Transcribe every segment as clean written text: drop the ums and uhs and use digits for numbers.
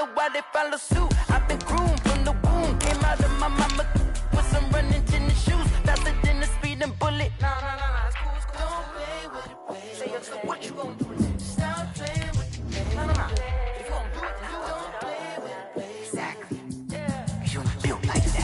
wonder why they follow suit. I've been groomed from the womb. Came out of my mama with some running tennis shoes. Faster than a speeding bullet. Nah, it's cool, it's cool. Don't play with it, play. Say what you gonna do? Stop playing with it, play. Nah. If you gonna do it, then you don't play with it, play. Exactly. Yeah. Cause you're built like that.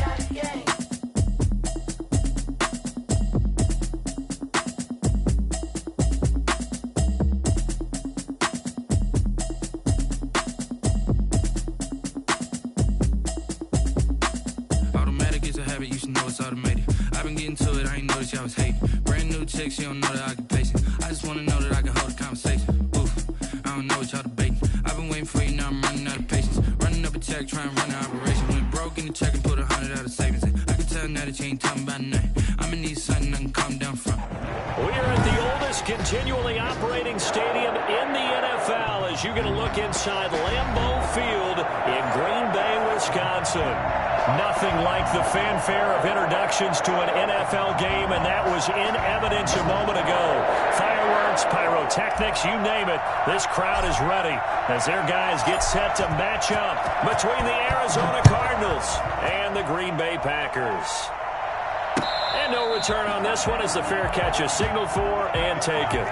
You should know it's automated. I've been getting to it, I ain't noticed y'all was hating. Brand new chick, she don't know the occupation. I just wanna know that I can hold a conversation. Oof, I don't know what y'all debating. I've been waiting for you, now I'm running out of patience. Running up a check, trying to run an operation. Went broke in the check and put 100 out of savings in. I can tell now that you ain't talking about nothing. I'ma need something I can calm down from. We are at the oldest continually operating stadium in the NFL as you get a look inside Lambeau Field in Green Bay, Wisconsin. Nothing like the fanfare of introductions to an NFL game, and that was in evidence a moment ago. Fireworks, pyrotechnics, you name it. This crowd is ready as their guys get set to match up between the Arizona Cardinals and the Green Bay Packers. And no return on this one as the fair catch is signaled for and taken.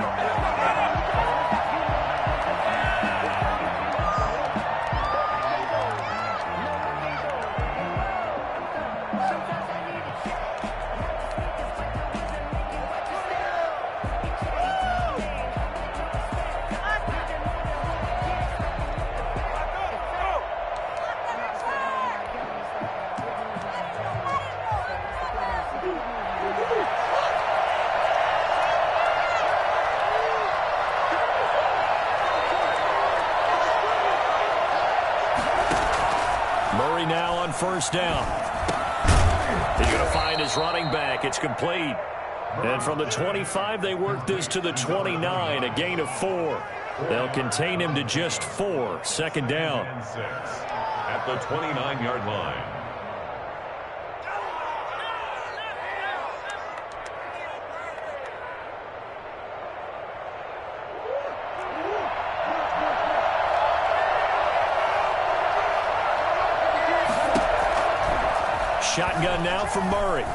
First down. He's going to find his running back. It's complete. And from the 25, they work this to the 29, a gain of 4. They'll contain him to just 4. Second down. At the 29-yard line. Shotgun now from Murray.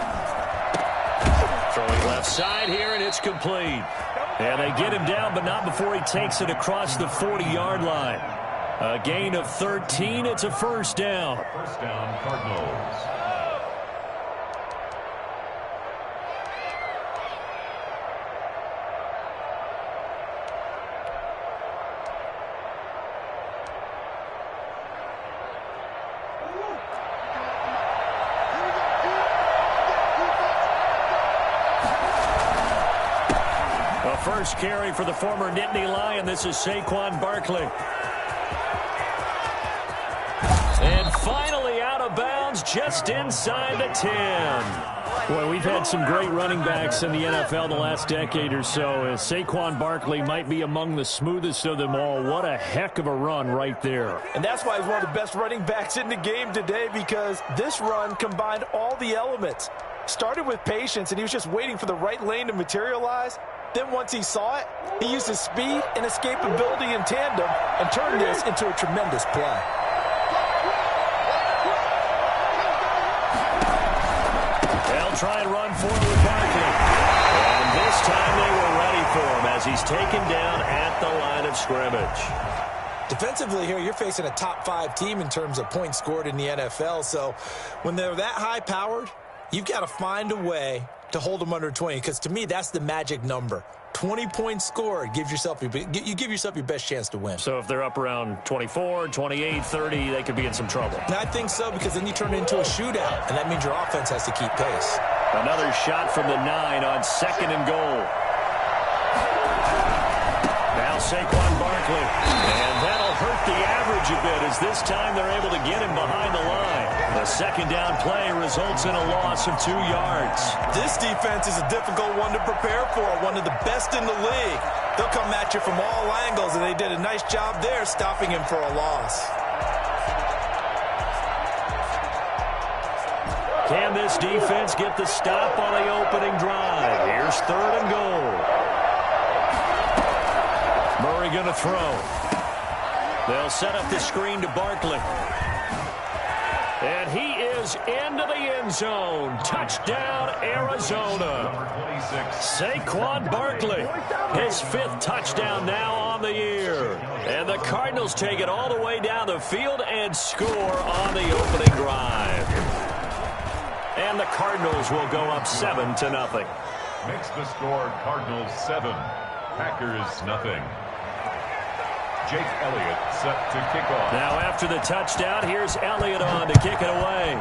Throwing left side here, and it's complete. And they get him down, but not before he takes it across the 40-yard line. A gain of 13. It's a first down. First down, Cardinals. First carry for the former Nittany Lion. This is Saquon Barkley. And finally out of bounds just inside the 10. Boy, we've had some great running backs in the NFL the last decade or so. And Saquon Barkley might be among the smoothest of them all. What a heck of a run right there. And that's why he's one of the best running backs in the game today, because this run combined all the elements. Started with patience, and he was just waiting for the right lane to materialize. Then once he saw it, he used his speed and escapability in tandem and turned this into a tremendous play. They'll try and run forward with Barkley. And this time they were ready for him as he's taken down at the line of scrimmage. Defensively here, you're facing a top 5 team in terms of points scored in the NFL. So when they're that high-powered, you've got to find a way to hold them under 20, because to me, that's the magic number. 20 points scored, you give yourself your best chance to win. So if they're up around 24, 28, 30, they could be in some trouble. And I think so, because then you turn it into a shootout, and that means your offense has to keep pace. Another shot from the 9 on 2nd and goal. Now Saquon Barkley. And that'll hurt the average a bit, as this time they're able to get him behind the line. The second down play results in a loss of 2 yards. This defense is a difficult one to prepare for, one of the best in the league. They'll come at you from all angles, and they did a nice job there stopping him for a loss. Can this defense get the stop on the opening drive? Here's 3rd and goal. Murray going to throw. They'll set up the screen to Barkley. And he is into the end zone. Touchdown, Arizona. Saquon Barkley, his 5th touchdown now on the year. And the Cardinals take it all the way down the field and score on the opening drive. And the Cardinals will go up 7-0. Makes the score Cardinals 7, Packers nothing. Jake Elliott set to kick off. Now after the touchdown, here's Elliott on to kick it away.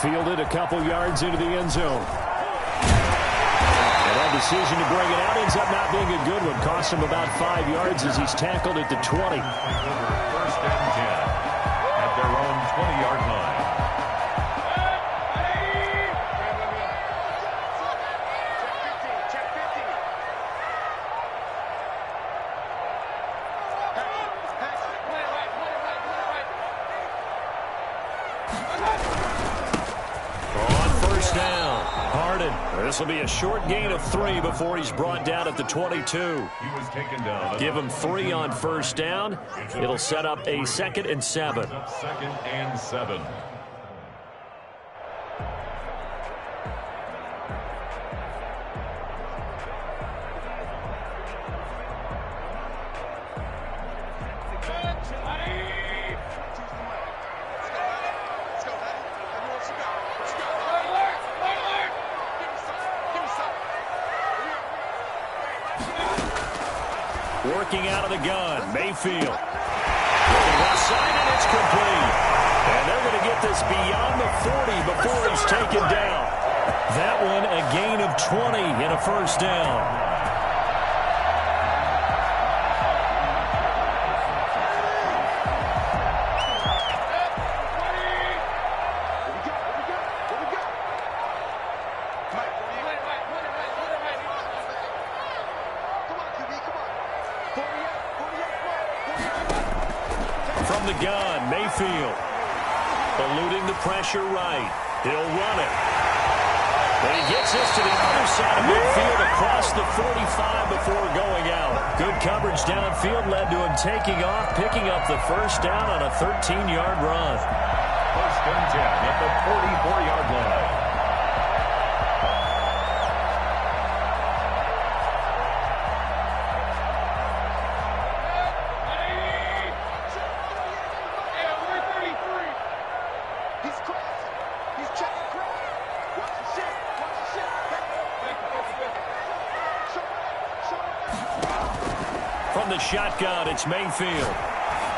Fielded a couple yards into the end zone. And that decision to bring it out ends up not being a good one. Cost him about 5 yards as he's tackled at the 20. First and 10 at their own 20-yard line. This will be a short gain of 3 before he's brought down at the 22. He was taken down. Give him 3 on first down. It'll set up a 2nd and 7. 2nd and 7. Working out of the gun, Mayfield. Looking left side, and it's complete. And they're going to get this beyond the 40 before he's taken down. That one, a gain of 20 and a first down. From the gun, Mayfield. Eluding the pressure right. He'll run it. And he gets this to the other side of midfield across the 45 before going out. Good coverage downfield led to him taking off, picking up the first down on a 13-yard run. First and 10 at the 44-yard line. From the shotgun, it's Mayfield.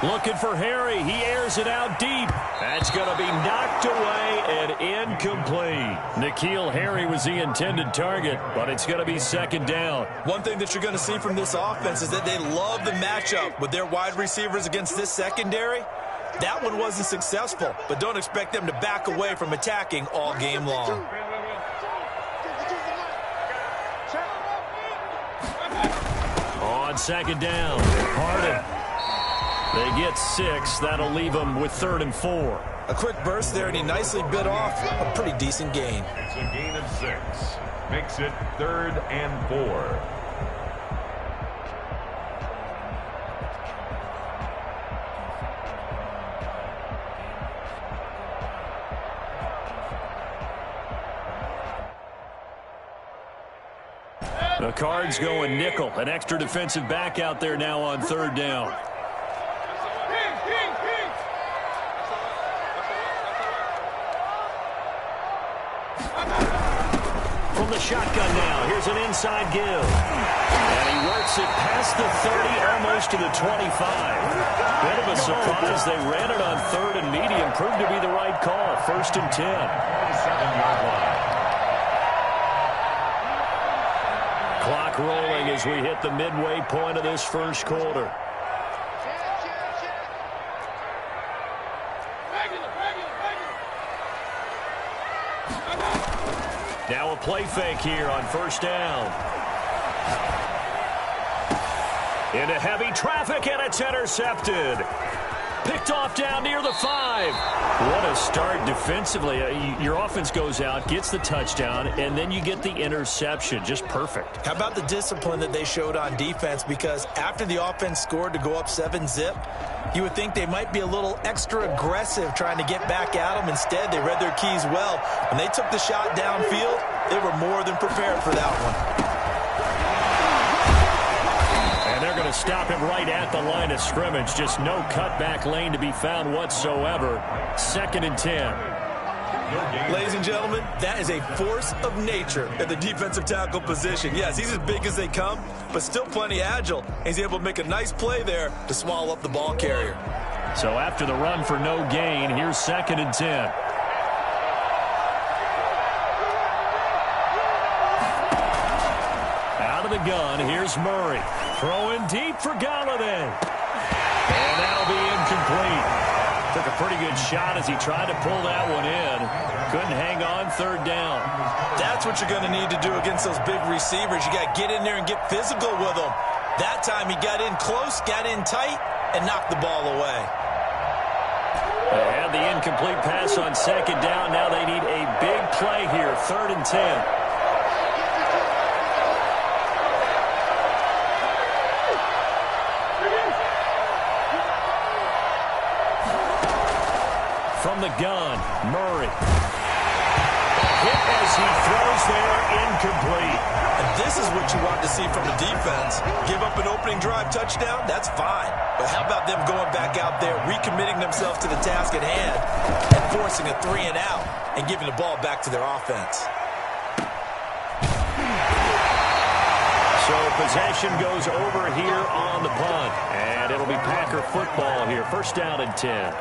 Looking for Harry. He airs it out deep. That's going to be knocked away and incomplete. N'Keal Harry was the intended target, but it's going to be 2nd down. One thing that you're going to see from this offense is that they love the matchup with their wide receivers against this secondary. That one wasn't successful, but don't expect them to back away from attacking all game long. On 2nd down, Harden. They get 6. That'll leave them with 3rd and 4. A quick burst there, and he nicely bit off a pretty decent gain. It's a gain of 6. Makes it 3rd and 4. The Cards going nickel. An extra defensive back out there now on 3rd down. From the shotgun now, here's an inside give. And he works it past the 30, almost to the 25. Bit of a surprise. They ran it on 3rd and medium. Proved to be the right call. 1st and 10. 7-yard line. Clock rolling as we hit the midway point of this first quarter. Now a play fake here on 1st down. Into heavy traffic, and it's intercepted. Picked off down near the 5. What a start defensively. Your offense goes out, gets the touchdown, and then you get the interception. Just perfect. How about the discipline that they showed on defense? Because after the offense scored to go up 7-zip, you would think they might be a little extra aggressive trying to get back at them. Instead, they read their keys well. When they took the shot downfield, they were more than prepared for that one. And they're going to stop him right at the line of scrimmage. Just no cutback lane to be found whatsoever. 2nd and 10. Ladies and gentlemen, that is a force of nature at the defensive tackle position. Yes, he's as big as they come, but still plenty agile. He's able to make a nice play there to swallow up the ball carrier. So after the run for no gain, here's 2nd and 10. Out of the gun, here's Murray. Throwing deep for Galladay. And that'll be incomplete. Took a pretty good shot as he tried to pull that one in. Couldn't hang on 3rd down. That's what you're going to need to do against those big receivers. You got to get in there and get physical with them. That time he got in close, got in tight, and knocked the ball away. They had the incomplete pass on 2nd down. Now they need a big play here. 3rd and 10. From the gun, Murray. Hit as he throws there, incomplete. And this is what you want to see from the defense. Give up an opening drive touchdown, that's fine. But how about them going back out there, recommitting themselves to the task at hand, and forcing a 3-and-out, and giving the ball back to their offense. So possession goes over here on the punt. And it'll be Packer football here. 1st down and 10.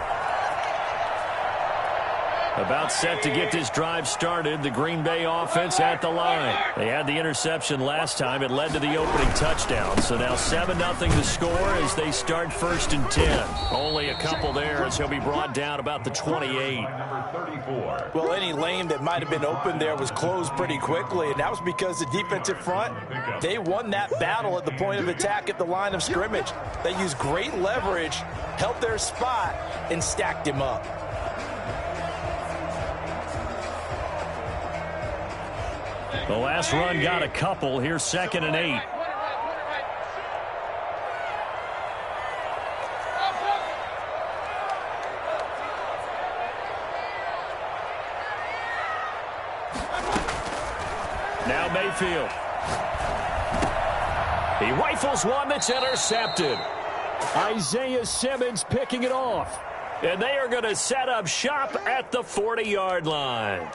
About set to get this drive started. The Green Bay offense at the line. They had the interception last time. It led to the opening touchdown. So now 7-0 to score as they start 1st and 10. Only a couple there as he'll be brought down about the 28. Well, any lane that might have been open there was closed pretty quickly, and that was because the defensive front, they won that battle at the point of attack at the line of scrimmage. They used great leverage, held their spot, and stacked him up. The last run got a couple. Here's 2nd and 8. Now Mayfield. He rifles one that's intercepted. Isaiah Simmons picking it off. And they are going to set up shop at the 40-yard line.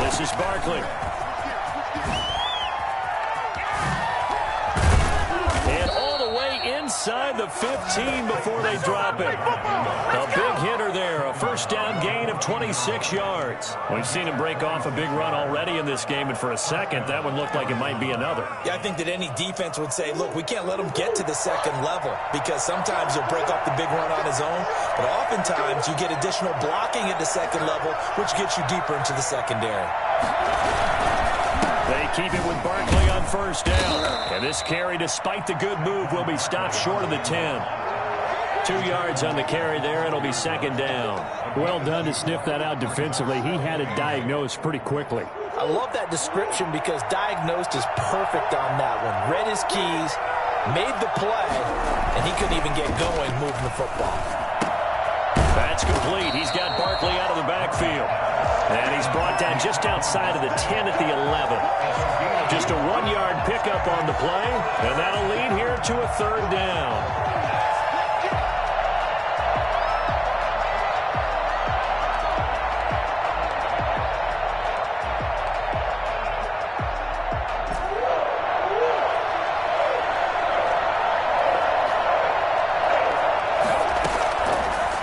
This is Barkley. And all the way inside the 15 before they drop it. A big hitter there. A 1st down gain of 26 yards. We've seen him break off a big run already in this game, and for a second, that one looked like it might be another. Yeah, I think that any defense would say, look, we can't let him get to the 2nd level because sometimes he'll break off the big run on his own, but oftentimes you get additional blocking at the 2nd level, which gets you deeper into the secondary. They keep it with Barkley on 1st down. And this carry, despite the good move, will be stopped short of the 10. 2 yards on the carry there. It'll be 2nd down. Well done to sniff that out defensively. He had it diagnosed pretty quickly. I love that description because diagnosed is perfect on that one. Read his keys, made the play, and he couldn't even get going moving the football. That's complete. He's got Barkley out of the backfield. And he's brought down just outside of the 10 at the 11. Just a 1-yard pickup on the play, and that'll lead here to a 3rd down.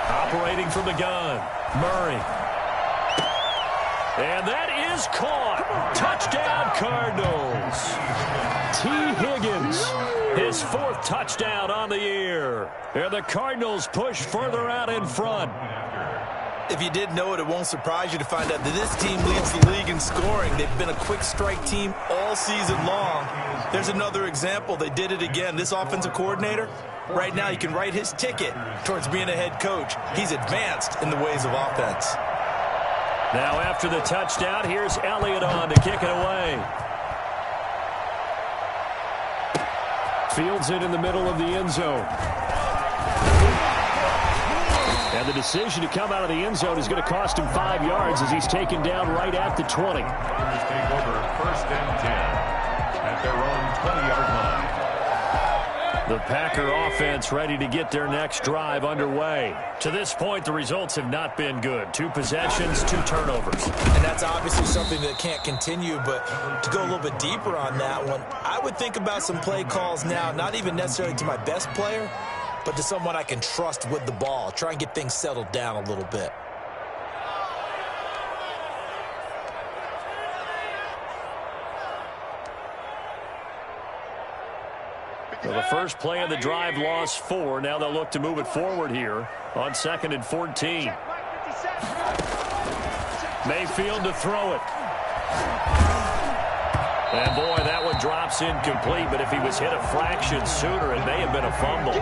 Operating from the gun, Murray. And that is caught. Touchdown, Cardinals. T. Higgins, his 4th touchdown on the year. And the Cardinals push further out in front. If you did know it, it won't surprise you to find out that this team leads the league in scoring. They've been a quick strike team all season long. There's another example. They did it again. This offensive coordinator, right now you can write his ticket towards being a head coach. He's advanced in the ways of offense. Now after the touchdown, here's Elliott on to kick it away. Fields it in the middle of the end zone. And the decision to come out of the end zone is going to cost him 5 yards as he's taken down right at the 20. Packers take over 1st and 10 at their own 20-yard line. The Packer offense ready to get their next drive underway. To this point, the results have not been good. 2 possessions, 2 turnovers. And that's obviously something that can't continue, but to go a little bit deeper on that one, I would think about some play calls now, not even necessarily to my best player, but to someone I can trust with the ball. Try and get things settled down a little bit. So the first play of the drive lost 4. Now they'll look to move it forward here on 2nd and 14. Mayfield to throw it. And boy, that one drops incomplete, but if he was hit a fraction sooner, it may have been a fumble.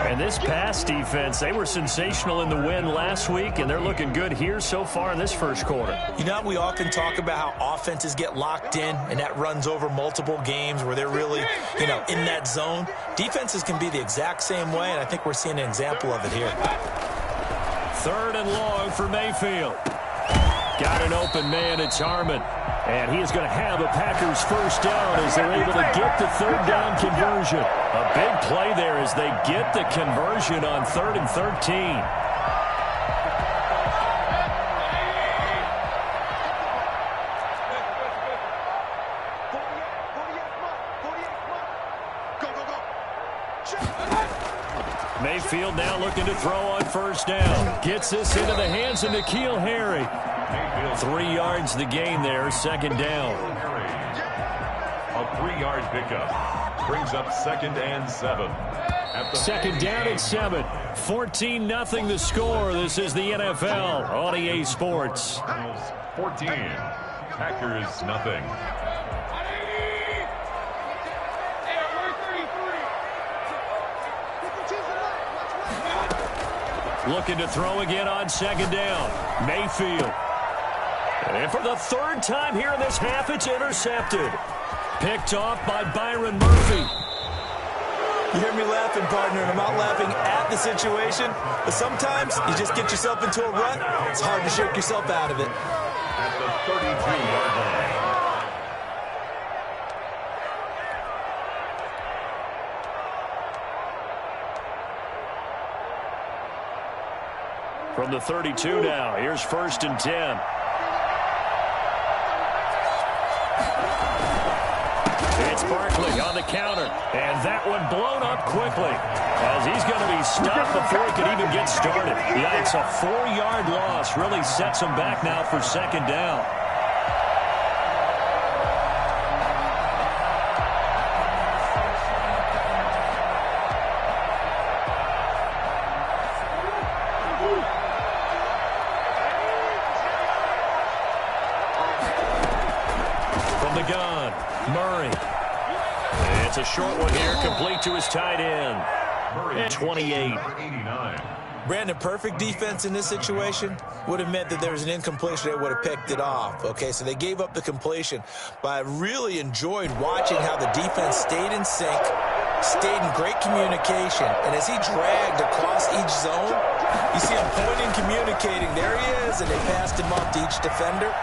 And this pass defense, they were sensational in the win last week, and they're looking good here so far in this first quarter. You know, we often talk about how offenses get locked in, and that runs over multiple games where they're really, in that zone. Defenses can be the exact same way, and I think we're seeing an example of it here. 3rd and long for Mayfield. Got an open man, it's Harmon. And he is going to have a Packers first down as they're able to get the 3rd down conversion. A big play there as they get the conversion on 3rd and 13. Mayfield now looking to throw on 1st down. Gets this into the hands of N'Keal Harry. 3 yards the gain there, 2nd down. A 3-yard pickup brings up 2nd and 7. 2nd down and 7. 14-0 the score. This is the NFL on EA Sports. 14, Packers nothing. Looking to throw again on 2nd down. Mayfield. And for the 3rd time here in this half, it's intercepted. Picked off by Byron Murphy. You hear me laughing, partner, and I'm not laughing at the situation, but sometimes you just get yourself into a rut. It's hard to shake yourself out of it. At the 32-yard line. From the 32 now, here's 1st and 10. It's Barkley on the counter, and that one blown up quickly as he's going to be stopped before he can even get started. Yeah, it's a 4-yard loss. Really sets him back now for 2nd down. From the gun, Murray. It's a short one here, complete to his tight end. At 28. Brandon, perfect defense in this situation would have meant that there was an incompletion. They would have picked it off. Okay, so they gave up the completion. But I really enjoyed watching how the defense stayed in sync, stayed in great communication. And as he dragged across each zone, you see him pointing, communicating. There he is, and they passed him off to each defender.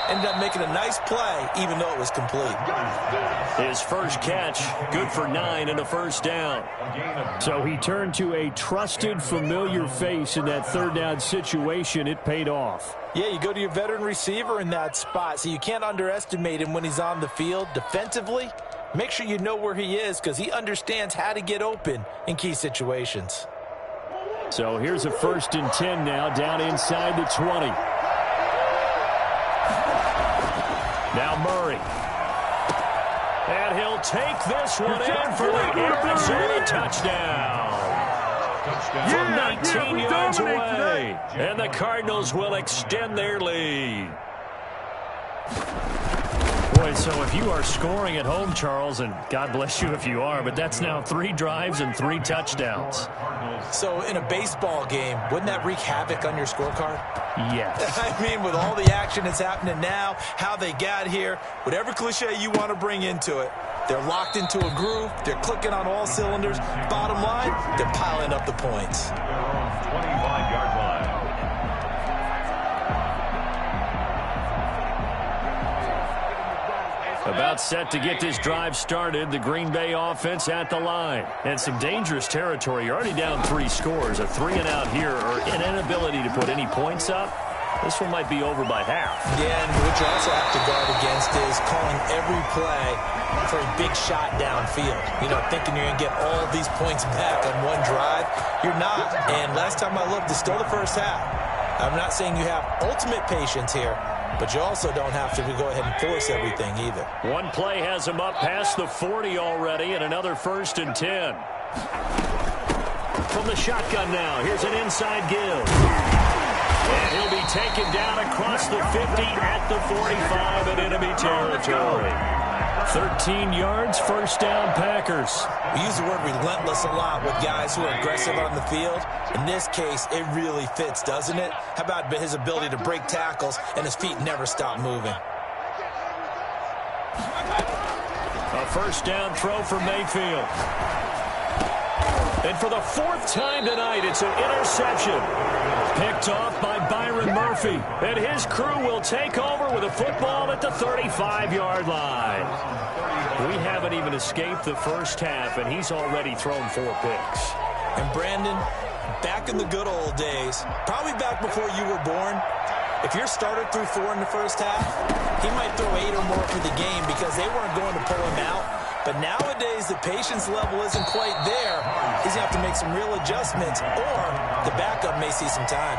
Ended up making a nice play, even though it was complete. His first catch, good for 9 and a 1st down. So he turned to a trusted, familiar face in that 3rd down situation. It paid off. Yeah, you go to your veteran receiver in that spot, so you can't underestimate him when he's on the field. Defensively, make sure you know where he is because he understands how to get open in key situations. So here's a 1st and 10 now, down inside the 20. Now Murray. And he'll take this one in for the Arizona touchdown. From 19 yards away. play. And the Cardinals will extend their lead. Boy, so if you are scoring at home, Charles, and God bless you if you are, but that's now 3 drives and 3 touchdowns. So in a baseball game, wouldn't that wreak havoc on your scorecard? Yes. I mean, with all the action that's happening now, how they got here, whatever cliche you want to bring into it, they're locked into a groove, they're clicking on all cylinders. Bottom line, they're piling up the points. 25-yard line. About set to get this drive started, the Green Bay offense at the line. And some dangerous territory. You're already down 3 scores. A 3-and-out here or an inability to put any points up. This one might be over by half. Yeah, and what you also have to guard against is calling every play for a big shot downfield. You know, thinking you're going to get all these points back on one drive. You're not. And last time I looked, it's still the first half. I'm not saying you have ultimate patience here, but you also don't have to go ahead and force everything either. One play has him up past the 40 already, and another 1st and 10. From the shotgun now, here's an inside give. And he'll be taken down across the 50 at the 45 in enemy territory. 13 yards, 1st down, Packers. We use the word relentless a lot with guys who are aggressive on the field. In this case, it really fits, doesn't it? How about his ability to break tackles and his feet never stop moving? A 1st down throw for Mayfield. And for the 4th time tonight, it's an interception. Picked off by Byron Murphy. And his crew will take over with a football at the 35-yard line. We haven't even escaped the first half, and he's already thrown 4 picks. And Brandon, back in the good old days, probably back before you were born, if your starter threw 4 in the first half, he might throw 8 or more for the game because they weren't going to pull him out. But nowadays, the patience level isn't quite there. He's going to have to make some real adjustments, or the backup may see some time.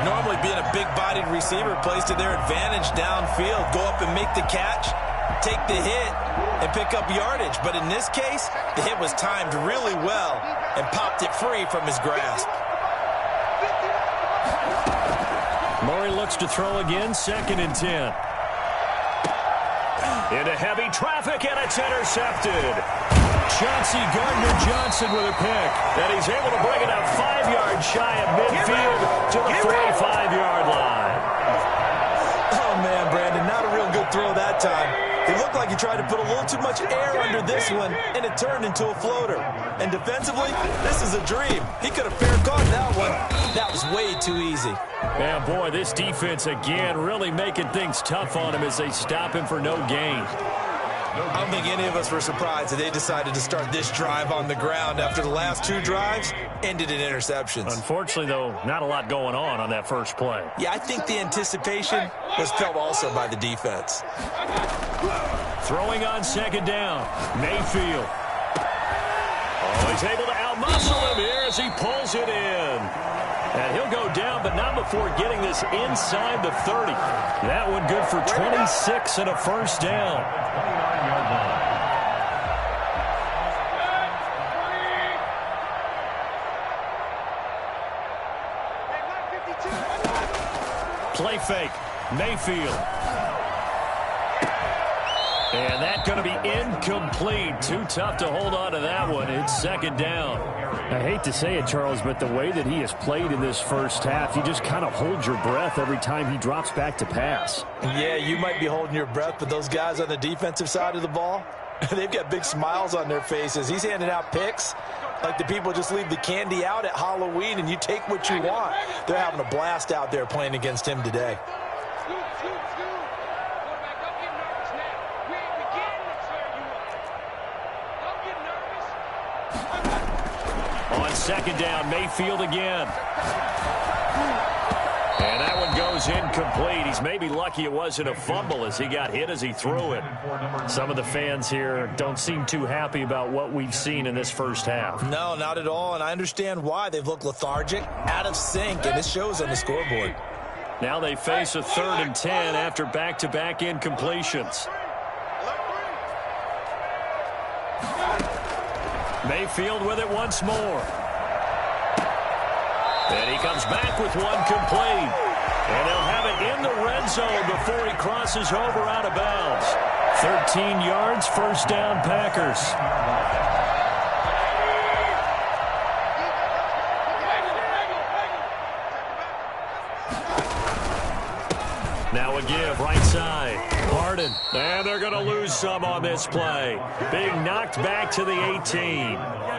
Normally, being a big-bodied receiver plays to their advantage downfield. Go up and make the catch, take the hit, and pick up yardage. But in this case, the hit was timed really well and popped it free from his grasp. Murray looks to throw again, 2nd and 10. Into heavy traffic, and it's intercepted. Chauncey Gardner-Johnson with a pick. And he's able to bring it up 5 yards shy of midfield to the 45-yard line. Oh, man, Brandon, not a real good throw that time. It looked like he tried to put a little too much air under this one, and it turned into a floater. And defensively, this is a dream. He could have fair caught that one. That was way too easy. Yeah, boy, this defense again really making things tough on him as they stop him for no gain. I don't think any of us were surprised that they decided to start this drive on the ground after the last 2 drives ended in interceptions. Unfortunately, though, not a lot going on that first play. Yeah, I think the anticipation was felt also by the defense. Throwing on 2nd down, Mayfield. Oh, he's able to outmuscle him here as he pulls it in. And he'll go down, but not before getting this inside the 30. That one good for 26 and a 1st down. 29-yard line. Play fake, Mayfield. And that's going to be incomplete. Too tough to hold on to that one. It's 2nd down. I hate to say it, Charles, but the way that he has played in this first half, you just kind of hold your breath every time he drops back to pass. Yeah, you might be holding your breath, but those guys on the defensive side of the ball, they've got big smiles on their faces. He's handing out picks like the people just leave the candy out at Halloween and you take what you want. They're having a blast out there playing against him today. On 2nd down, Mayfield again. And that one goes incomplete. He's maybe lucky it wasn't a fumble as he got hit as he threw it. Some of the fans here don't seem too happy about what we've seen in this first half. No, not at all, and I understand why. They've looked lethargic, out of sync, and it shows on the scoreboard. Now they face a 3rd and 10 after back-to-back incompletions. Mayfield with it once more. And he comes back with one complete. And they'll have it in the red zone before he crosses over out of bounds. 13 yards, first down, Packers. Now a give, right side. Harden. And they're going to lose some on this play. Being knocked back to the 18.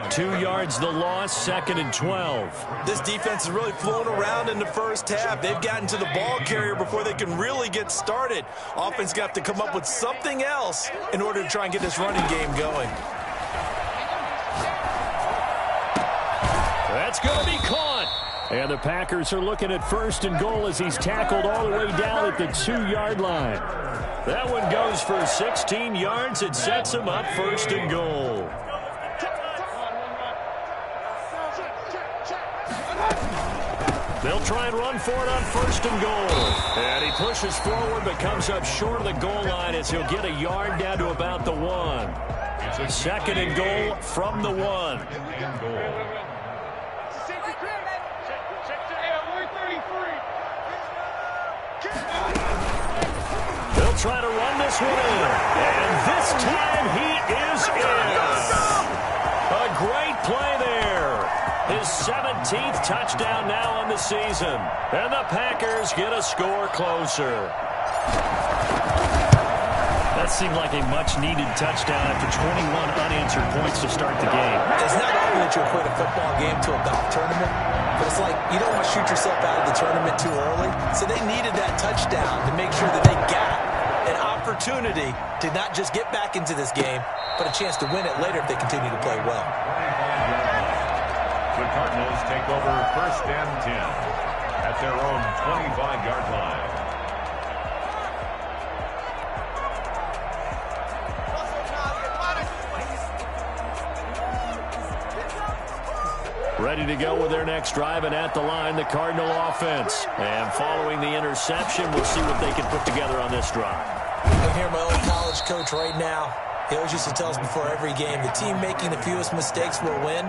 2 yards the loss, 2nd and 12. This defense is really flown around in the first half. They've gotten to the ball carrier before they can really get started. Offense got to come up with something else in order to try and get this running game going. That's going to be caught. And the Packers are looking at 1st and goal as he's tackled all the way down at the 2-yard line. That one goes for 16 yards. It sets him up 1st and goal. They'll try and run for it on 1st and goal. And he pushes forward but comes up short of the goal line as he'll get a yard down to about the 1. 2nd and goal from the 1. They'll try to run this one in. And this time he is in. A great play there. His 17th touchdown now on the season. And the Packers get a score closer. That seemed like a much-needed touchdown after 21 unanswered points to start the game. It's not often that you equate a football game to a golf tournament, but it's like you don't want to shoot yourself out of the tournament too early. So they needed that touchdown to make sure that they got an opportunity to not just get back into this game, but a chance to win it later if they continue to play well. The Cardinals take over 1st and 10 at their own 25-yard line. Ready to go with their next drive, and at the line, the Cardinal offense. And following the interception, we'll see what they can put together on this drive. I hear my old college coach right now. He always used to tell us before every game, the team making the fewest mistakes will win.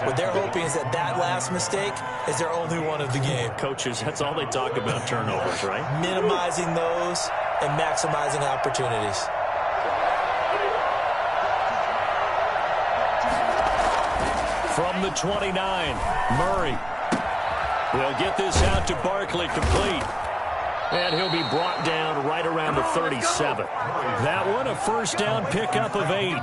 What they're hoping is that that last mistake is their only one of the game. Coaches, that's all they talk about, turnovers, right? Minimizing those and maximizing opportunities. From the 29, Murray. They'll get this out to Barkley, complete. And he'll be brought down right around the 37. That one, a 1st down pickup of 8.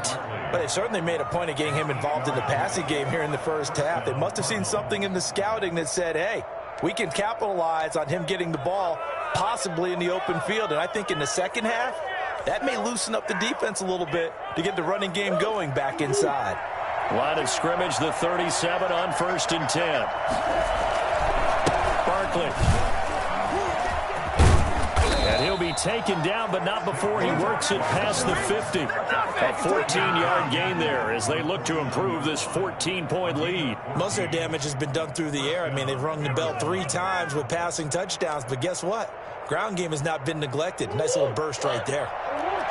But they certainly made a point of getting him involved in the passing game here in the first half. They must have seen something in the scouting that said, hey, we can capitalize on him getting the ball possibly in the open field. And I think in the second half, that may loosen up the defense a little bit to get the running game going back inside. Line of scrimmage, the 37 on 1st and 10. Barkley. And he'll be taken down, but not before he works it past the 50. A 14-yard gain there as they look to improve this 14-point lead. Most of their damage has been done through the air. I mean, they've rung the bell 3 times with passing touchdowns, but guess what? Ground game has not been neglected. Nice little burst right there.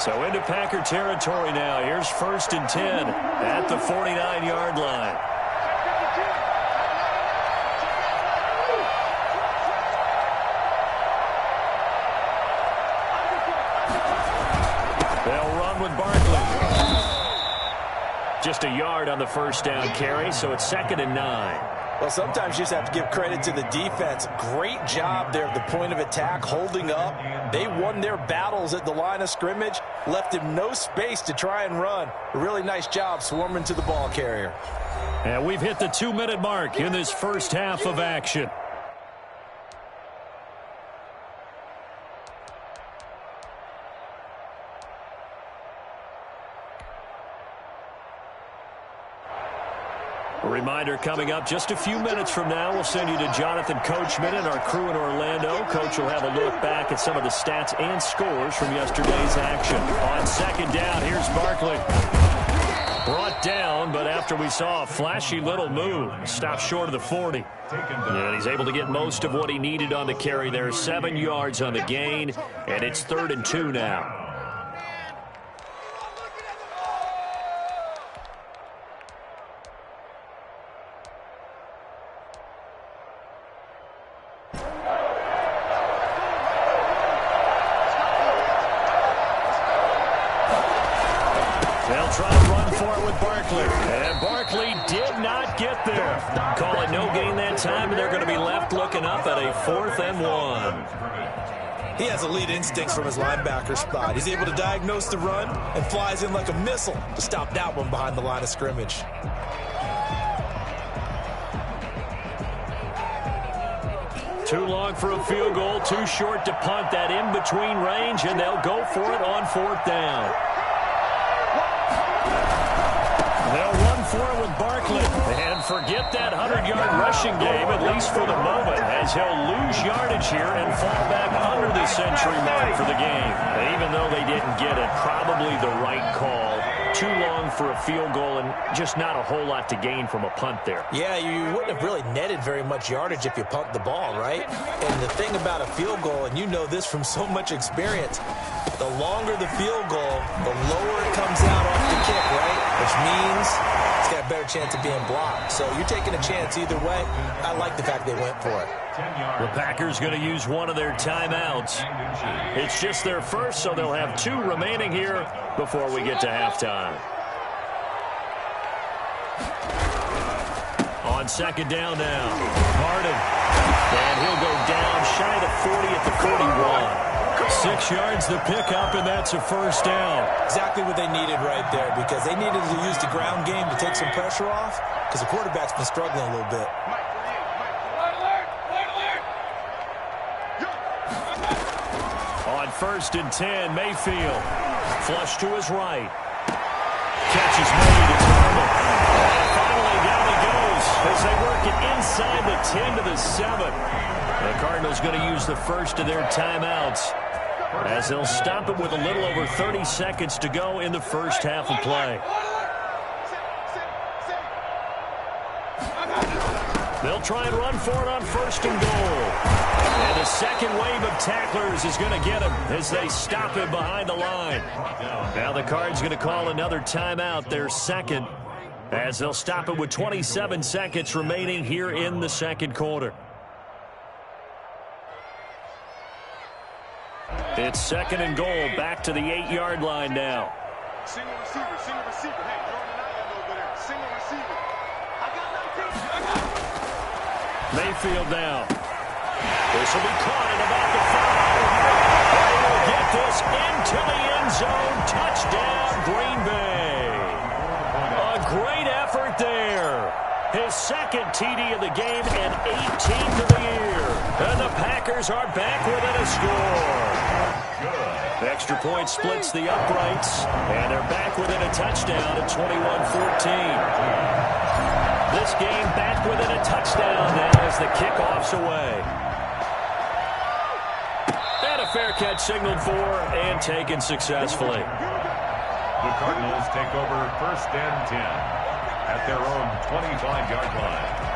So into Packer territory now. Here's 1st and 10 at the 49-yard line. They'll run with Barkley. Just a yard on the 1st down carry, so it's 2nd and 9. Well, sometimes you just have to give credit to the defense. Great job there at the point of attack, holding up. They won their battles at the line of scrimmage, left him no space to try and run. A really nice job swarming to the ball carrier. And we've hit the 2-minute mark in this first half of action. A reminder coming up just a few minutes from now. We'll send you to Jonathan Coachman and our crew in Orlando. Coach will have a look back at some of the stats and scores from yesterday's action. On 2nd down, here's Barkley. Brought down, but after we saw a flashy little move, stopped short of the 40. And he's able to get most of what he needed on the carry there. 7 yards on the gain, and it's 3rd and 2 now. Barkley. And Barkley did not get there. Call it no gain that time, and they're going to be left looking up at a 4th and 1. He has elite instincts from his linebacker spot. He's able to diagnose the run and flies in like a missile to stop that one behind the line of scrimmage. Too long for a field goal, too short to punt. That in-between range, and they'll go for it on 4th down. They'll run for it with Barkley. And forget that 100-yard rushing game, at least for the moment, as he'll lose yardage here and fall back under the century mark for the game. And even though they didn't get it, probably the right call. Too long for a field goal and just not a whole lot to gain from a punt there. Yeah, you wouldn't have really netted very much yardage if you pumped the ball, right? And the thing about a field goal, and you know this from so much experience, the longer the field goal, the lower it comes out off the kick, right? Which means it's got a better chance of being blocked. So you're taking a chance either way. I like the fact they went for it. The Packers going to use one of their timeouts. It's just their first, so they'll have 2 remaining here before we get to halftime. On 2nd down now, Harden. And he'll go down shy of 40 at the 41. 6 yards the pickup, and that's a 1st down. Exactly what they needed right there, because they needed to use the ground game to take some pressure off, because the quarterback's been struggling a little bit. On 1st and 10, Mayfield. Flush to his right. Catch is made. It's Harden. And finally down he goes as they work it inside the 10 to the 7. The Cardinals going to use the first of their timeouts as they'll stop it with a little over 30 seconds to go in the first half of play. They'll try and run for it on 1st and goal. And the second wave of tacklers is going to get him as they stop him behind the line. Now the Cards going to call another timeout, their second, as they'll stop it with 27 seconds remaining here in the second quarter. It's 2nd and goal, back to the 8-yard line now. Single receiver. Hey, you're on the island over there. Single receiver. Mayfield now. This will be caught at about the 5. They will get this into the end zone. Touchdown, Green Bay. A great effort there. His 2nd TD of the game and 18th of the year. And the Packers are back within a score. The extra point splits the uprights, and they're back within a touchdown at 21-14. This game back within a touchdown now as the kickoff's away. And a fair catch signaled for and taken successfully. The Cardinals take over 1st and 10 at their own 25-yard line.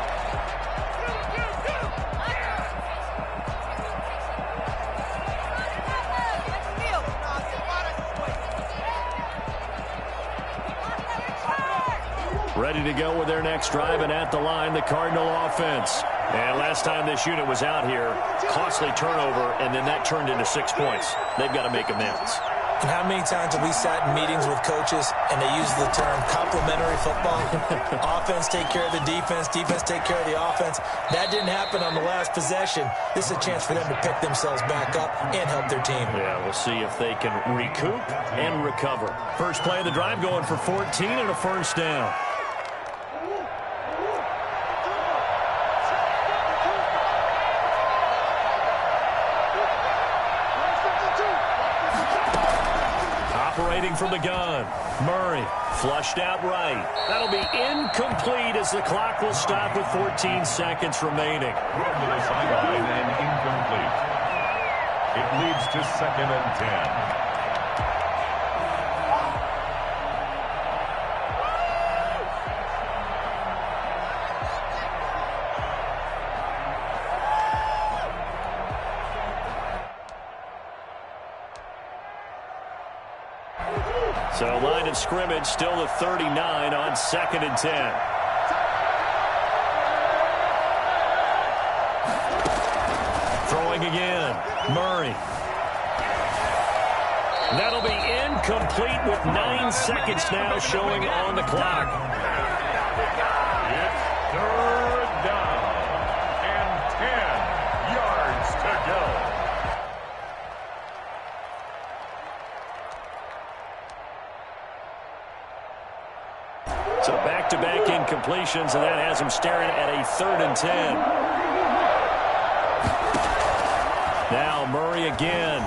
Ready to go with their next drive, and at the line, the Cardinal offense. And last time this unit was out here, costly turnover, and then that turned into 6 points. They've got to make amends. And how many times have we sat in meetings with coaches and they use the term complementary football? Offense take care of the defense, defense take care of the offense. That didn't happen on the last possession. This is a chance for them to pick themselves back up and help their team. Yeah, we'll see if they can recoup and recover. First play of the drive going for 14 and a 1st down. Operating from the gun, Murray flushed out right. That'll be incomplete as the clock will stop with 14 seconds remaining. Run to the sideline and incomplete. It leads to 2nd and 10. So line of scrimmage still the 39 on 2nd and 10. Throwing again, Murray. That'll be incomplete with 9 seconds now showing on the clock. It's third down and 10 yards to go. So back-to-back incompletions, and that has him staring at a 3rd and 10. Now Murray again.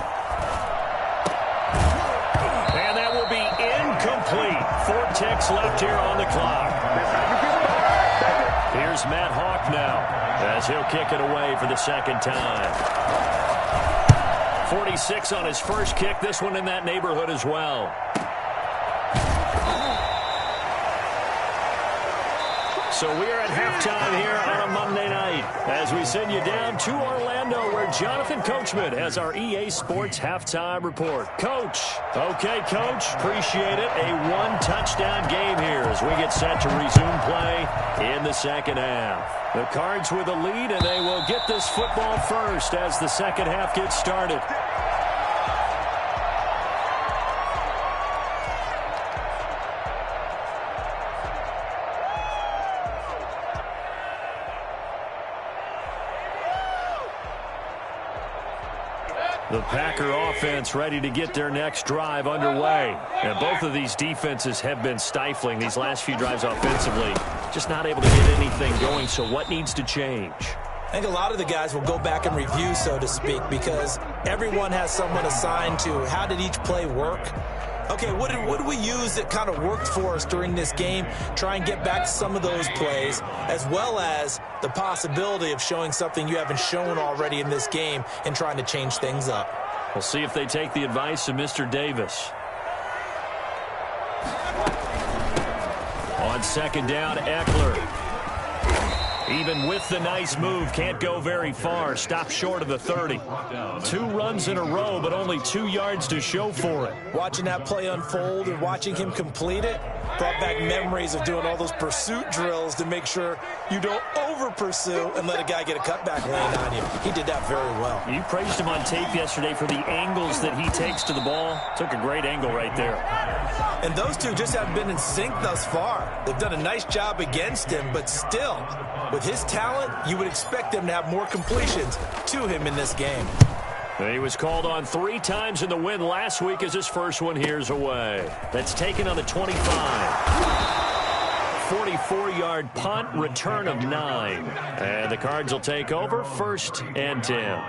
And that will be incomplete. 4 ticks left here on the clock. Here's Matt Hawk now as he'll kick it away for the 2nd time. 46 on his first kick. This one in that neighborhood as well. So we're at halftime here on a Monday night as we send you down to Orlando where Jonathan Coachman has our EA Sports halftime report. Coach. Okay, Coach. Appreciate it. A 1-touchdown game here as we get set to resume play in the 2nd half. The Cards with a lead, and they will get this football first as the 2nd half gets started. The Packer offense ready to get their next drive underway. And both of these defenses have been stifling these last few drives offensively. Just not able to get anything going, so what needs to change? I think a lot of the guys will go back and review, so to speak, because everyone has someone assigned to how did each play work. Okay, what did we use that kind of worked for us during this game? Try and get back to some of those plays, as well as the possibility of showing something you haven't shown already in this game and trying to change things up. We'll see if they take the advice of Mr. Davis. On 2nd down, Eckler. Even with the nice move, can't go very far. Stop short of the 30. 2 runs in a row, but only 2 yards to show for it. Watching that play unfold and watching him complete it brought back memories of doing all those pursuit drills to make sure you don't over-pursue and let a guy get a cutback lane on you. He did that very well. You praised him on tape yesterday for the angles that he takes to the ball. Took a great angle right there. And those two just haven't been in sync thus far. They've done a nice job against him, but still, with his talent, you would expect them to have more completions to him in this game. He was called on 3 times in the win last week as his first one here's away. That's taken on the 25. 44-yard punt, return of 9. And the Cards will take over 1st and 10.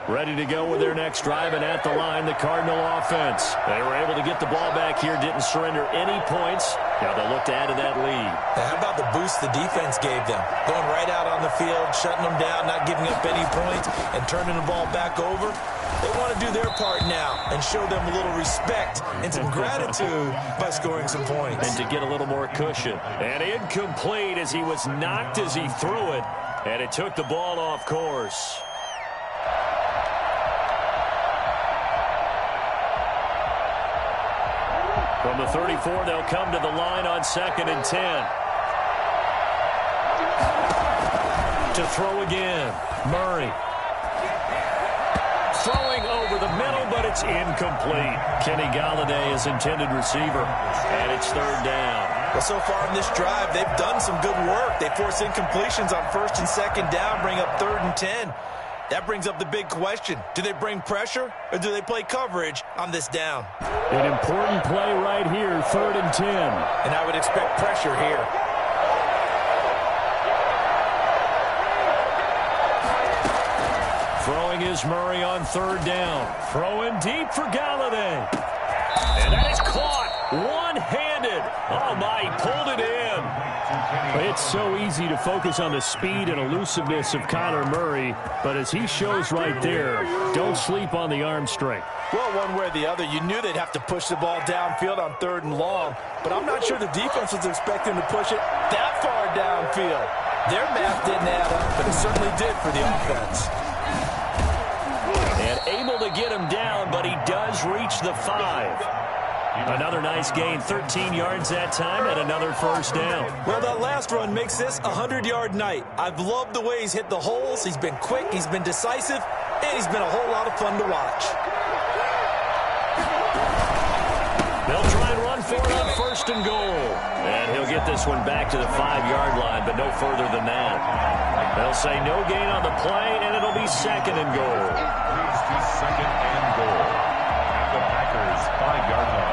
Ready to go with their next drive, and at the line, the Cardinal offense. They were able to get the ball back here, didn't surrender any points. Now they'll look to add to that lead. Now, how about the boost the defense gave them? Going right out on the field, shutting them down, not giving up any points, and turning the ball back over. They want to do their part now and show them a little respect and some gratitude by scoring some points. And to get a little more cushion. And incomplete as he was knocked as he threw it, and it took the ball off course. From the 34, they'll come to the line on 2nd and 10. To throw again, Murray. Throwing over the middle, but it's incomplete. Kenny Galladay is intended receiver, and it's 3rd down. Well, so far in this drive, they've done some good work. They force incompletions on 1st and 2nd down, bring up 3rd and 10. That brings up the big question. Do they bring pressure or do they play coverage on this down? An important play right here, 3rd and 10. And I would expect pressure here. Throwing is Murray on 3rd down. Throwing deep for Galladay. And that is caught one-handed. Oh, my, he pulled it in. It's so easy to focus on the speed and elusiveness of Kyler Murray, but as he shows right there, don't sleep on the arm strength. Well, one way or the other, you knew they'd have to push the ball downfield on 3rd and long, but I'm not sure the defense was expecting to push it that far downfield. Their math didn't add up, but it certainly did for the offense. And able to get him down, but he does reach the 5. Another nice gain, 13 yards that time, and another first down. Well, that last run makes this a 100-yard night. I've loved the way he's hit the holes. He's been quick, he's been decisive, and he's been a whole lot of fun to watch. They'll try and run for it on first and goal. And he'll get this one back to the 5-yard line, but no further than that. They'll say no gain on the play, and it'll be second and goal. Leads to second and goal at the Packers' 5-yard line.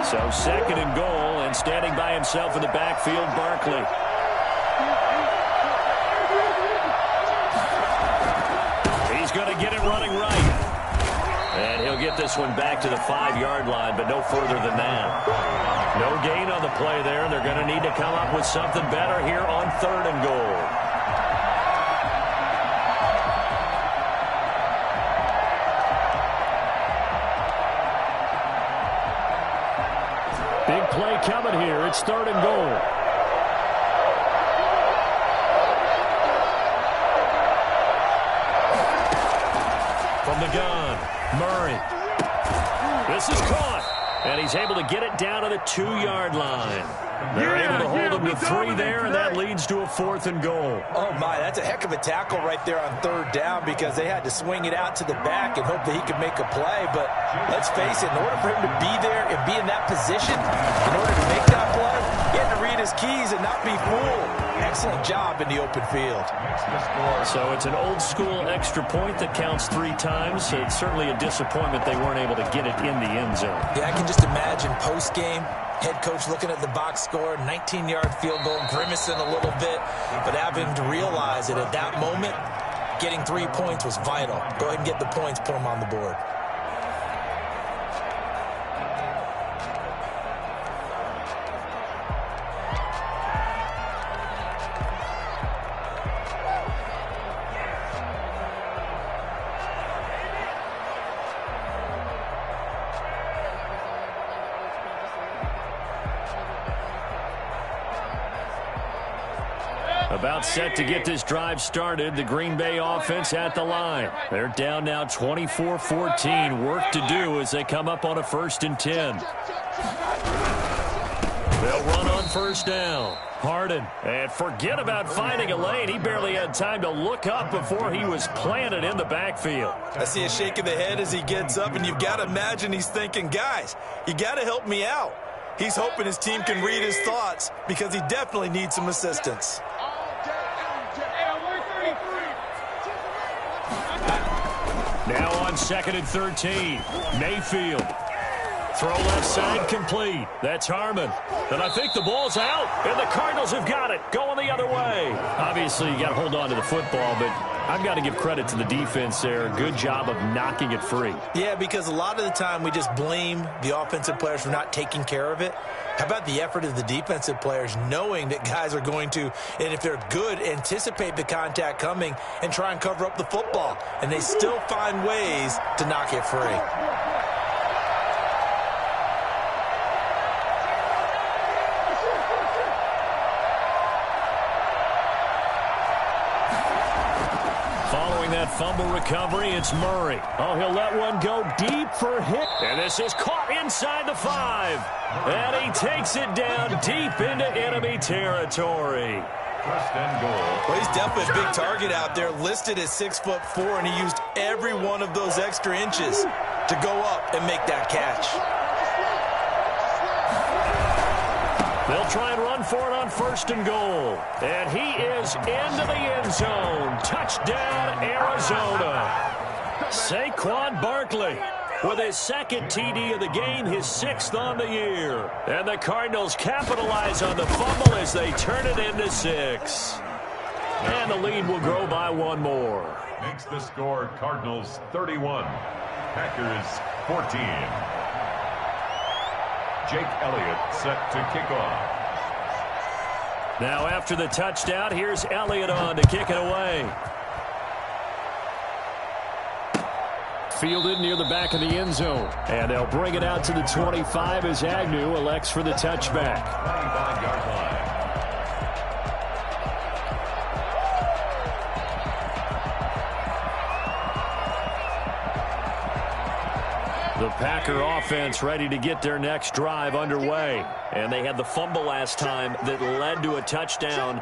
So second and goal, and standing by himself in the backfield, Barkley. He's going to get it running right. And he'll get this one back to the 5-yard line, but no further than that. No gain on the play there. They're going to need to come up with something better here on third and goal. Big play coming here. It's third and goal. From the gun, Murray. This is caught, and he's able to get it down to the 2-yard line. They're able to hold him to 3 there, and that leads to a fourth and goal. Oh, my, that's a heck of a tackle right there on third down because they had to swing it out to the back and hope that he could make a play. But let's face it, in order for him to be there and be in that position, in order to make that play, he had to read his keys and not be fooled. Excellent job in the open field. So it's an old-school extra point that counts 3 times. So it's certainly a disappointment they weren't able to get it in the end zone. Yeah, I can just imagine post-game, head coach looking at the box score, 19-yard field goal, grimacing a little bit, but having to realize that at that moment, getting 3 points was vital. Go ahead and get the points, put them on the board. About set to get this drive started. The Green Bay offense at the line. They're down now 24-14. Work to do as they come up on a 1st and 10. They'll run on first down. Harden. And forget about finding a lane. He barely had time to look up before he was planted in the backfield. I see a shake of the head as he gets up, and you've got to imagine he's thinking, guys, you got to help me out. He's hoping his team can read his thoughts because he definitely needs some assistance. Now on 2nd and 13. Mayfield. Throw left side complete. That's Harmon. And I think the ball's out. And the Cardinals have got it. Going the other way. Obviously, you got to hold on to the football, but I've got to give credit to the defense there. Good job of knocking it free. Yeah, because a lot of the time we just blame the offensive players for not taking care of it. How about the effort of the defensive players knowing that guys are going to, and if they're good, anticipate the contact coming and try and cover up the football. And they still find ways to knock it free. That fumble recovery, it's Murray. Oh, he'll let one go deep for a hit. And this is caught inside the 5. And he takes it down deep into enemy territory. 1st and goal. Well, he's definitely a big target out there, listed at 6'4", and he used every one of those extra inches to go up and make that catch. They'll try and run for it on 1st and goal. And he is into the end zone. Touchdown, Arizona. Saquon Barkley with his 2nd TD of the game, his 6th on the year. And the Cardinals capitalize on the fumble as they turn it into 6. And the lead will grow by 1 more. Makes the score Cardinals 31, Packers 14. Jake Elliott set to kick off. Now after the touchdown, here's Elliott on to kick it away. Fielded near the back of the end zone. And they'll bring it out to the 25 as Agnew elects for the touchback. 25-yard line. The Packer offense ready to get their next drive underway. And they had the fumble last time that led to a touchdown.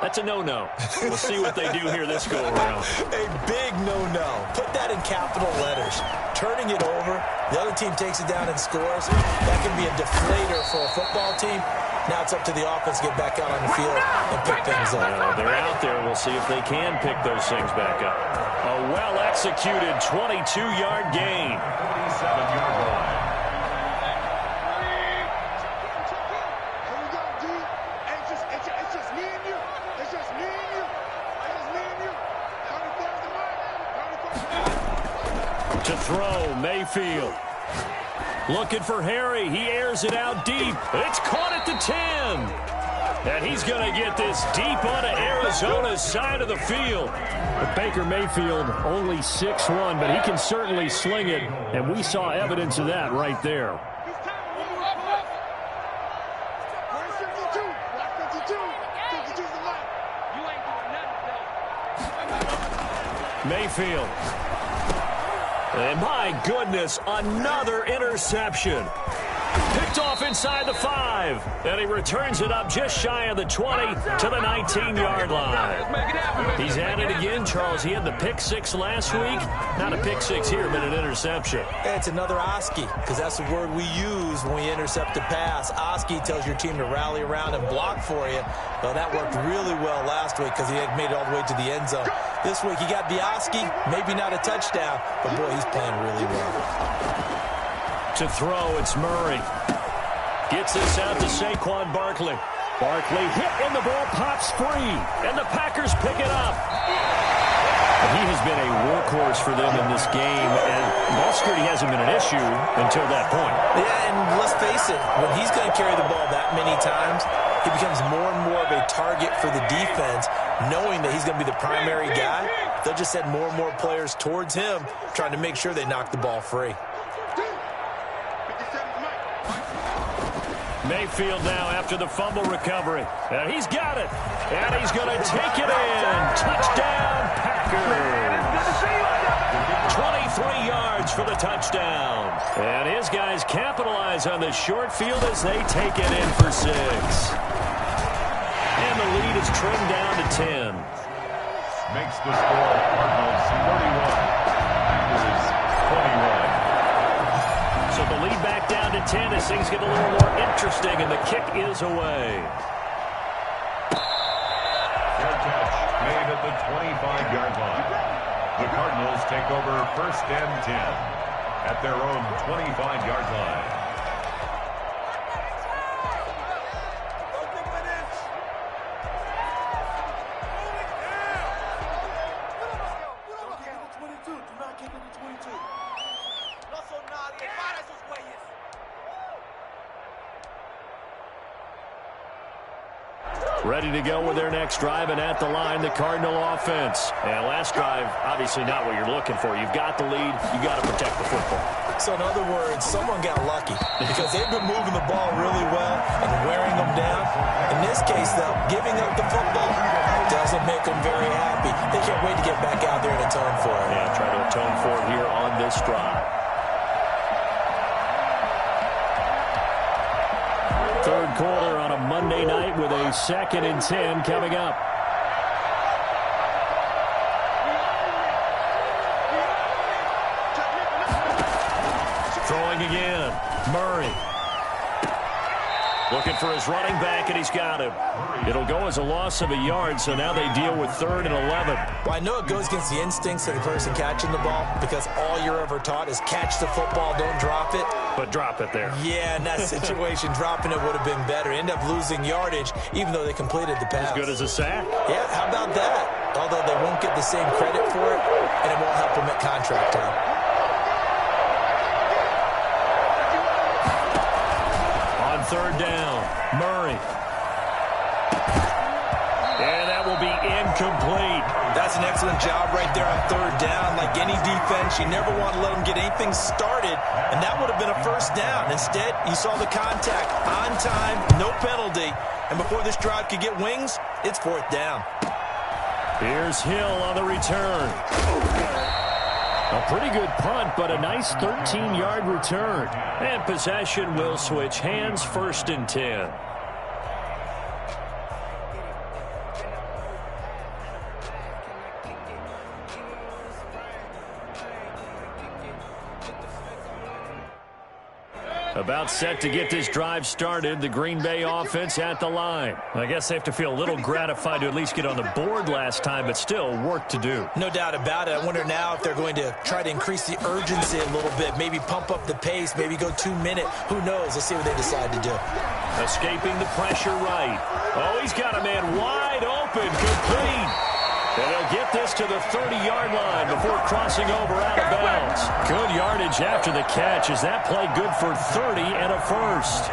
That's a no-no. We'll see what they do here this go-around. A big no-no. Put that in capital letters. Turning it over, the other team takes it down and scores. That can be a deflator for a football team. Now it's up to the offense to get back out on the field and pick things up. They're out there. We'll see if they can pick those things back up. A well-executed 22-yard gain. 27-yard line. To throw, Mayfield. Looking for Harry. He airs it out deep. It's caught at the 10. And he's going to get this deep onto Arizona's side of the field. But Baker Mayfield only 6'1", but he can certainly sling it, and we saw evidence of that right there. Mayfield. And my goodness, another interception. Picked off inside the 5. And he returns it up just shy of the 20 to the 19-yard line. He's at it again, Charles. He had the pick 6 last week. Not a pick 6 here, but an interception. It's another Oski, because that's the word we use when we intercept a pass. Oski tells your team to rally around and block for you. Well, that worked really well last week because he had made it all the way to the end zone. This week he got the Oski, maybe not a touchdown, but boy, he's playing really well. To throw, it's Murray. Gets this out to Saquon Barkley. Barkley hit and the ball pops free. And the Packers pick it up. He has been a workhorse for them in this game, and ball security hasn't been an issue until that point. Yeah, and let's face it, when he's going to carry the ball that many times, he becomes more and more of a target for the defense, knowing that he's going to be the primary guy. They'll just send more and more players towards him, trying to make sure they knock the ball free. Mayfield now after the fumble recovery. And he's got it. And he's going to take it in. Touchdown, Packers. 23 yards for the touchdown. And his guys capitalize on the short field as they take it in for 6. And the lead is trimmed down to 10. Makes the score Cardinals 31. Packers 21. So the lead back down to 10 as things get a little more interesting, and the kick is away. Fair catch made at the 25-yard line. The Cardinals take over 1st and 10 at their own 25-yard line. Ready to go with their next drive, and at the line, the Cardinal offense. And last drive, obviously not what you're looking for. You've got the lead. You've got to protect the football. So in other words, someone got lucky because they've been moving the ball really well and wearing them down. In this case, though, giving up the football doesn't make them very happy. They can't wait to get back out there and atone for it. Yeah, try to atone for it here on this drive. Third quarter on a Monday night with a 2nd and 10 coming up. Throwing again. Murray. Looking for his running back, and he's got him. It'll go as a loss of a yard, so now they deal with 3rd and 11. Well, I know it goes against the instincts of the person catching the ball because all you're ever taught is catch the football, don't drop it. But drop it there. Yeah, in that situation, dropping it would have been better. End up losing yardage, even though they completed the pass. As good as a sack. Yeah, how about that? Although they won't get the same credit for it, and it won't help them at contract time. On 3rd down, Murray. And that will be incomplete. That's an excellent job right there on 3rd down. Like any defense, you never want to let them get anything started, and that would have been a 1st down. Instead, you saw the contact on time, no penalty, and before this drive could get wings, it's 4th down. Here's Hill on the return. A pretty good punt, but a nice 13-yard return. And possession will switch hands, 1st and 10. About set to get this drive started. The Green Bay offense at the line. I guess they have to feel a little gratified to at least get on the board last time, but still work to do. No doubt about it. I wonder now if they're going to try to increase the urgency a little bit, maybe pump up the pace, maybe go 2-minute. Who knows? Let's see what they decide to do. Escaping the pressure right. Oh, he's got a man wide open. Complete. And they'll get this to the 30-yard line before crossing over out of bounds. Good yardage after the catch. Is that play good for 30 and a first?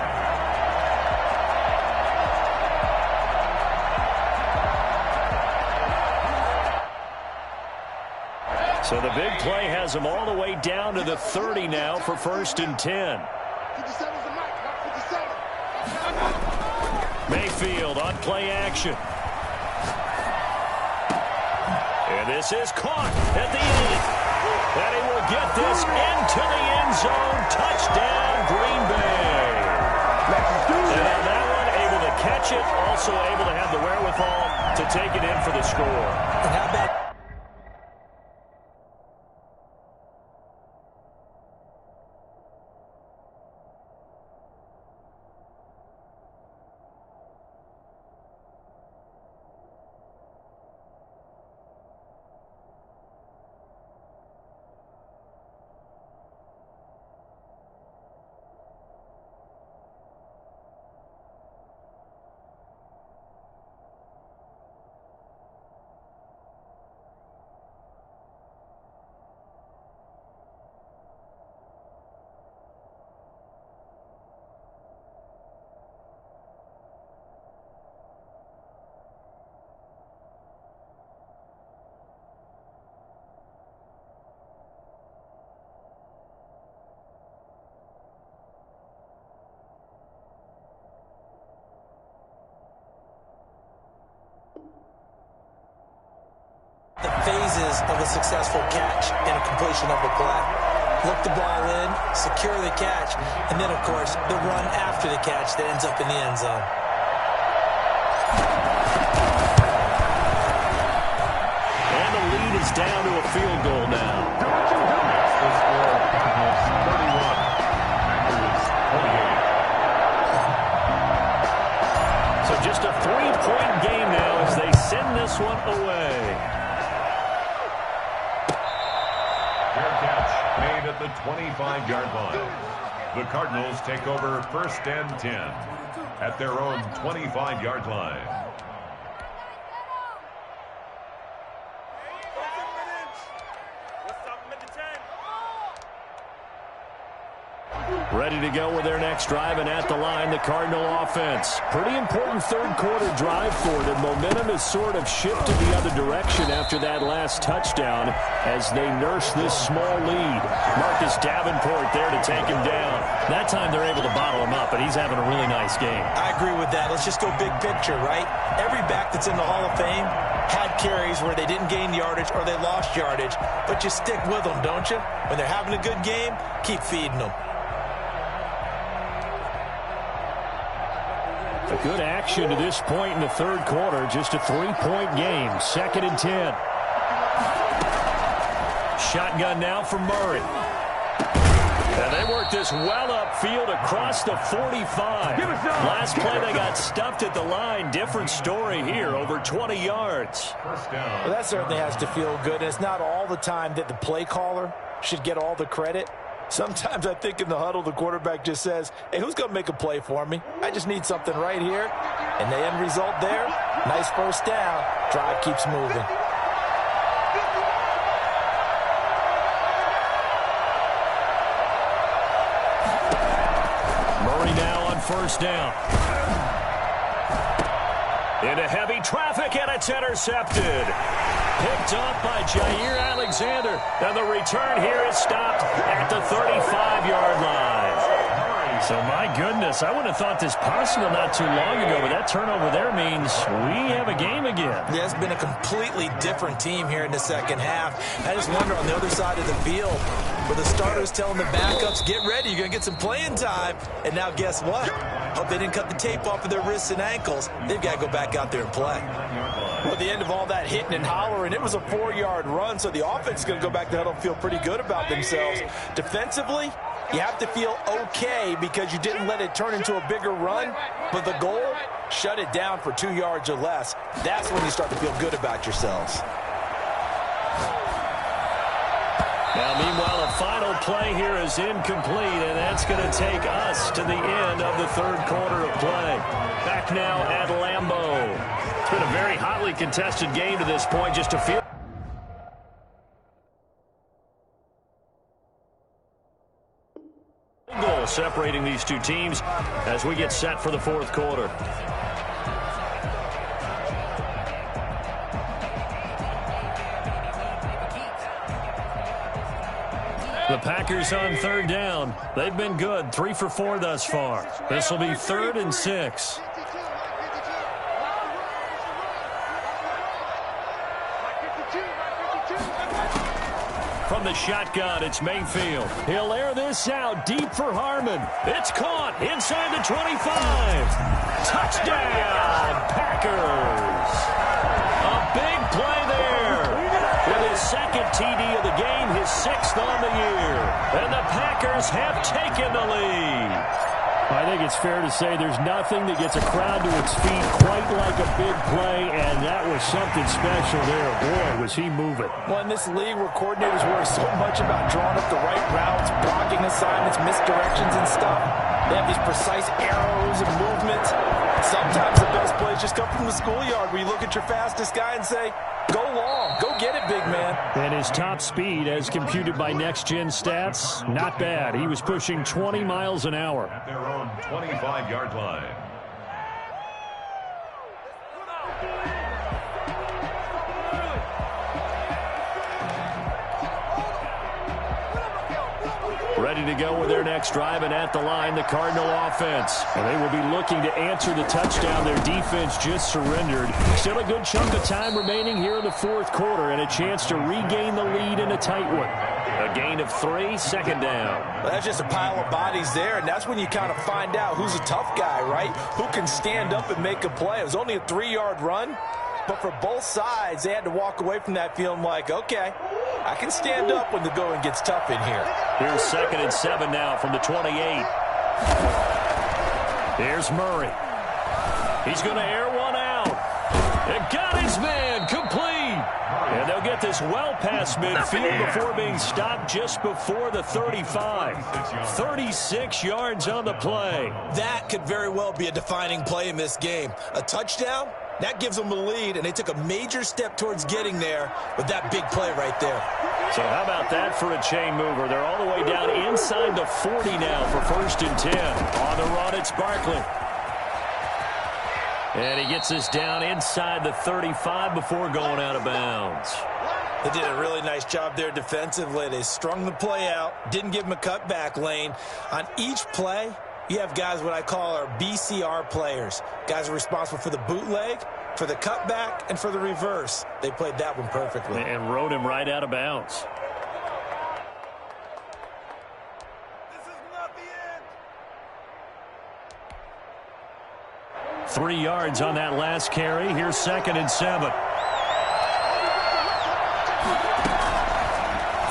So the big play has them all the way down to the 30 now for 1st and 10. Mayfield on play action. And this is caught at the end. And he will get this into the end zone. Touchdown, Green Bay. And on that one, able to catch it. Also able to have the wherewithal to take it in for the score. And how about the phases of a successful catch and a completion of a play? Look the ball in, secure the catch, and then, of course, the run after the catch that ends up in the end zone. And the lead is down to a field goal now. The score is 31. Packers 28. So just a 3-point game now as they send this one away. Fair catch made at the 25-yard line. The Cardinals take over 1st and 10 at their own 25-yard line. Ready to go with their next drive, and at the line, the Cardinal offense. Pretty important third-quarter drive for them. Momentum has sort of shifted the other direction after that last touchdown as they nurse this small lead. Marcus Davenport there to take him down. That time they're able to bottle him up, but he's having a really nice game. I agree with that. Let's just go big picture, right? Every back that's in the Hall of Fame had carries where they didn't gain yardage or they lost yardage, but you stick with them, don't you? When they're having a good game, keep feeding them. A good action to this point in the third quarter. Just a 3-point game. 2nd and 10. Shotgun now for Murray. And they work this well upfield across the 45. Last play they got stuffed at the line. Different story here. Over 20 yards. Well, that certainly has to feel good. And it's not all the time that the play caller should get all the credit. Sometimes I think in the huddle, the quarterback just says, hey, who's going to make a play for me? I just need something right here. And the end result there, nice first down. Drive keeps moving. Murray now on 1st down. Into heavy traffic, and it's intercepted. Picked up by Jair Alexander. And the return here is stopped at the 35-yard line. So, my goodness, I wouldn't have thought this possible not too long ago, but that turnover there means we have a game again. Yeah, it's been a completely different team here in the second half. I just wonder on the other side of the field, where the starters telling the backups, get ready, you're going to get some playing time. And now guess what? Hope they didn't cut the tape off of their wrists and ankles. They've got to go back out there and play. Well, at the end of all that hitting and hollering, it was a 4-yard run, so the offense is going to go back to huddle and feel pretty good about themselves. Defensively, you have to feel okay because you didn't let it turn into a bigger run, but the goal, shut it down for 2 yards or less. That's when you start to feel good about yourselves. Now, meanwhile, a final play here is incomplete, and that's going to take us to the end of the third quarter of play. Back now at Lambeau. It's been a very hotly contested game to this point, just a few. Goal separating these two teams as we get set for the fourth quarter. The Packers on third down. They've been good, 3 for 4 thus far. This will be 3rd and 6. From the shotgun, it's Mayfield. He'll air this out deep for Harmon. It's caught inside the 25. Touchdown, Packers. A big play there. With his second TD of the game, his 6th on the year. And the Packers have taken the lead. I think it's fair to say there's nothing that gets a crowd to its feet quite like a big play, and that was something special there. Boy, was he moving. Well, in this league where coordinators worry so much about drawing up the right routes, blocking assignments, misdirections and stuff, they have these precise arrows and movements. Sometimes the best plays just come from the schoolyard where you look at your fastest guy and say, go long, go get it, big man. And his top speed, as computed by Next Gen Stats, not bad. He was pushing 20 miles an hour. At their own 25-yard line. Ready to go with their next drive, and at the line, the Cardinal offense. And they will be looking to answer the touchdown their defense just surrendered. Still a good chunk of time remaining here in the fourth quarter, and a chance to regain the lead in a tight one. A gain of 3, 2nd down. Well, that's just a pile of bodies there, and that's when you kind of find out who's a tough guy, right? Who can stand up and make a play. It was only a 3-yard run, but for both sides, they had to walk away from that feeling like, okay, I can stand up when the going gets tough in here. Here's 2nd and 7 now from the 28. Here's Murray. He's going to air one out. And got his man complete. And they'll get this well past midfield before being stopped just before the 35. 36 yards on the play. That could very well be a defining play in this game. A touchdown, that gives them a lead, and they took a major step towards getting there with that big play right there. So how about that for a chain mover? They're all the way down inside the 40 now for 1st and 10. On the run, it's Barkley. And he gets us down inside the 35 before going out of bounds. They did a really nice job there defensively. They strung the play out, didn't give him a cutback lane. On each play, you have guys what I call our BCR players. Guys are responsible for the bootleg, for the cutback, and for the reverse. They played that one perfectly. And rode him right out of bounds. This is not the end. 3 yards on that last carry. Here's 2nd and 7.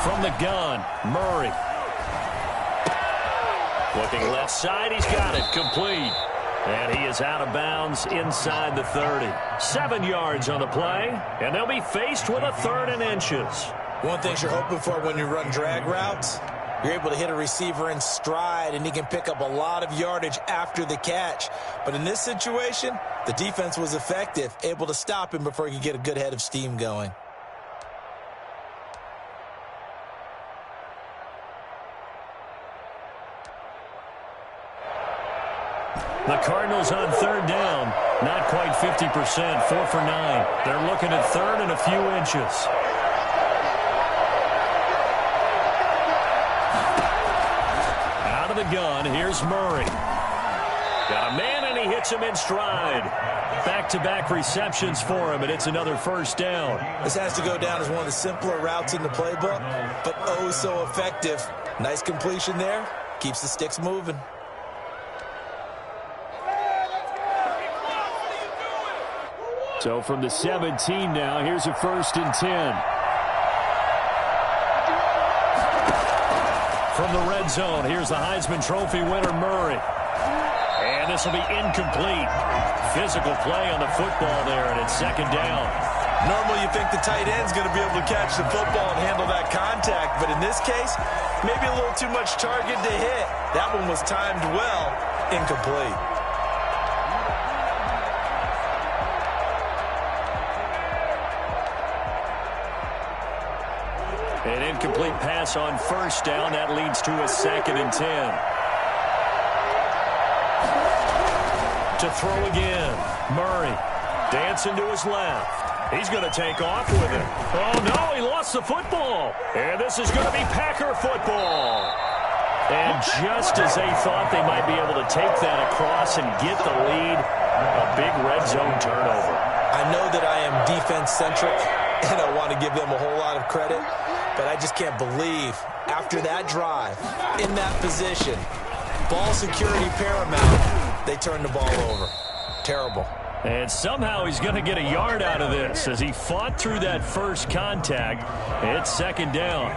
From the gun, Murray. Looking left side, he's got it, complete. And he is out of bounds inside the 30. 7 yards on the play, and they'll be faced with a 3rd and inches. One thing you're hoping for when you run drag routes, you're able to hit a receiver in stride, and he can pick up a lot of yardage after the catch. But in this situation, the defense was effective, able to stop him before he could get a good head of steam going. The Cardinals on 3rd down. Not quite 50%, 4 for 9. They're looking at 3rd and a few inches. Out of the gun. Here's Murray. Got a man, and he hits him in stride. Back-to-back receptions for him, and it's another first down. This has to go down as one of the simpler routes in the playbook, but oh so effective. Nice completion there. Keeps the sticks moving. So from the 17 now, here's a 1st and 10. From the red zone, here's the Heisman Trophy winner, Murray. And this will be incomplete. Physical play on the football there, and it's 2nd down. Normally you think the tight end's going to be able to catch the football and handle that contact, but in this case, maybe a little too much target to hit. That one was timed well, incomplete. An incomplete pass on 1st down. That leads to a 2nd and 10. To throw again. Murray dancing to his left. He's going to take off with it. Oh, no, he lost the football. And this is going to be Packer football. And just as they thought they might be able to take that across and get the lead, a big red zone turnover. I know that I am defense-centric, and I want to give them a whole lot of credit, but I just can't believe after that drive, in that position, ball security paramount, they turn the ball over. Terrible. And somehow he's going to get a yard out of this as he fought through that first contact. It's 2nd down.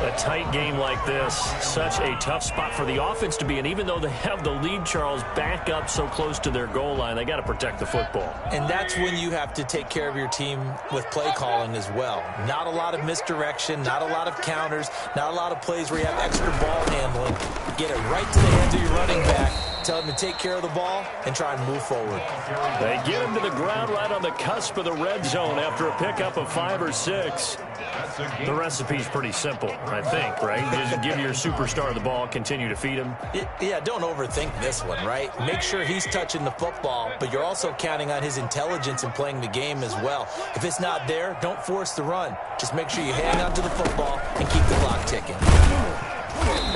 A tight game like this, such a tough spot for the offense to be in. Even though they have the lead, Charles, back up so close to their goal line, they got to protect the football. And that's when you have to take care of your team with play calling as well. Not a lot of misdirection, not a lot of counters, not a lot of plays where you have extra ball handling. Get it right to the hands of your running back. Tell him to take care of the ball and try and move forward. They get him to the ground right on the cusp of the red zone after a pickup of 5 or 6. The recipe's pretty simple, I think, right? Just give your superstar the ball, continue to feed him. Yeah, don't overthink this one, right? Make sure he's touching the football, but you're also counting on his intelligence in playing the game as well. If it's not there, don't force the run. Just make sure you hang on to the football and keep the clock ticking.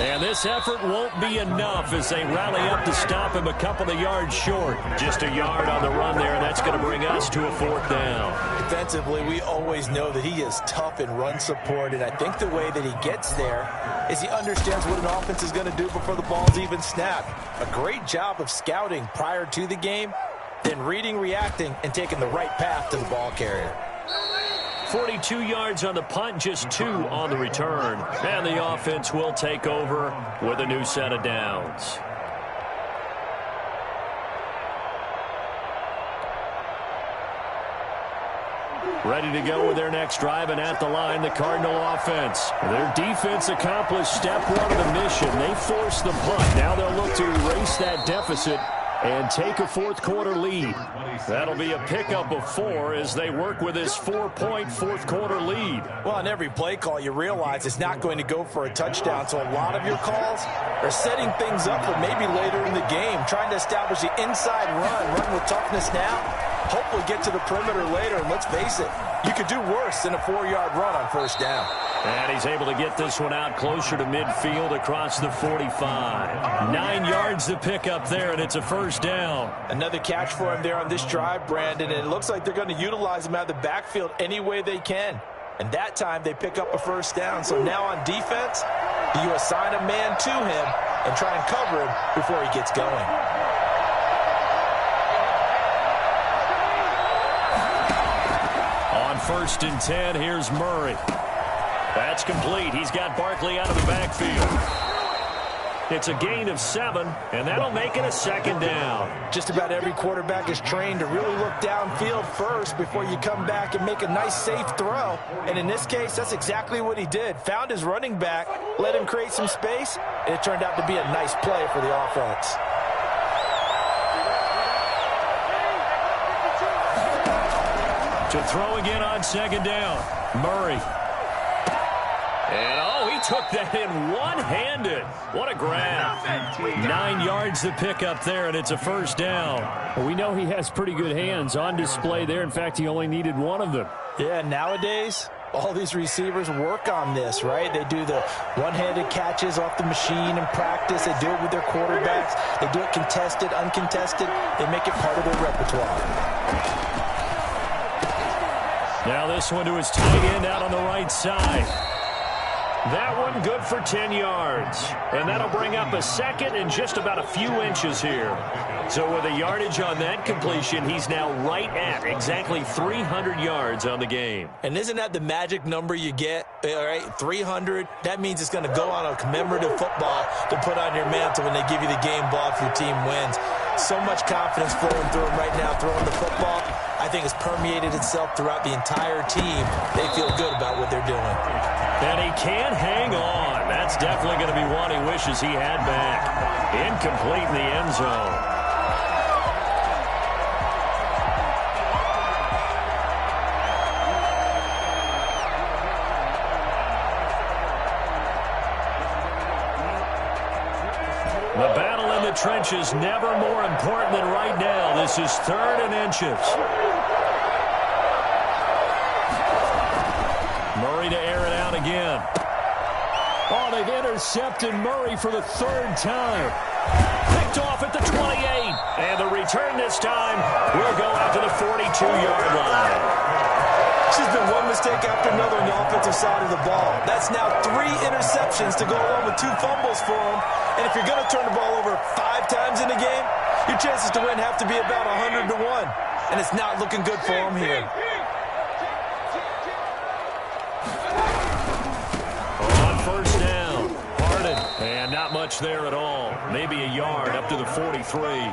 And this effort won't be enough as they rally up to stop him a couple of yards short. Just a yard on the run there, and that's going to bring us to a 4th down. Defensively, we always know that he is tough in run support, and I think the way that he gets there is he understands what an offense is going to do before the ball's even snapped. A great job of scouting prior to the game, then reading, reacting, and taking the right path to the ball carrier. 42 yards on the punt, just 2 on the return. And the offense will take over with a new set of downs. Ready to go with their next drive, and at the line, the Cardinal offense. Their defense accomplished step 1 of the mission. They forced the punt. Now they'll look to erase that deficit and take a 4th quarter lead. That'll be a pickup of 4 as they work with this 4-point 4th quarter lead. Well, on every play call, you realize it's not going to go for a touchdown, so a lot of your calls are setting things up for maybe later in the game, trying to establish the inside run with toughness now, hopefully get to the perimeter later, and let's face it, you could do worse than a 4-yard run on 1st down. And he's able to get this one out closer to midfield across the 45. 9 yards to pick up there, and it's a 1st down. Another catch for him there on this drive, Brandon, and it looks like they're going to utilize him out of the backfield any way they can. And that time they pick up a 1st down. So now on defense, you assign a man to him and try and cover him before he gets going. On 1st and 10, here's Murray. That's complete. He's got Barkley out of the backfield. It's a gain of 7, and that'll make it a 2nd down. Just about every quarterback is trained to really look downfield first before you come back and make a nice, safe throw. And in this case, that's exactly what he did. Found his running back, let him create some space, and it turned out to be a nice play for the offense. To throw again on 2nd down. Murray. And, oh, he took that in one-handed. What a grab. 9 yards to pick up there, and it's a 1st down. Well, we know he has pretty good hands on display there. In fact, he only needed 1 of them. Yeah, nowadays, all these receivers work on this, right? They do the one-handed catches off the machine in practice. They do it with their quarterbacks. They do it contested, uncontested. They make it part of their repertoire. Now this one to his tight end out on the right side. That one good for 10 yards. And that'll bring up a second and just about a few inches here. So with a yardage on that completion, he's now right at exactly 300 yards on the game. And isn't that the magic number you get? All right, 300. That means it's going to go on a commemorative football to put on your mantle when they give you the game ball if your team wins. So much confidence flowing through him right now, throwing the football. I think it's permeated itself throughout the entire team. They feel good about what they're doing. And he can't hang on. That's definitely going to be one he wishes he had back. Incomplete in the end zone. The battle in the trenches never more important than right now. This is 3rd and inches. Murray to air it out again. Oh, they've intercepted Murray for the 3rd time. Picked off at the 28. And the return this time will go out to the 42-yard line. This has been one mistake after another on the offensive side of the ball. That's now 3 interceptions to go along with 2 fumbles for him. And if you're going to turn the ball over 5 times in a game, your chances to win have to be about 100 to 1. And it's not looking good for him here. On 1st down, Harden. And not much there at all. Maybe a yard up to the 43.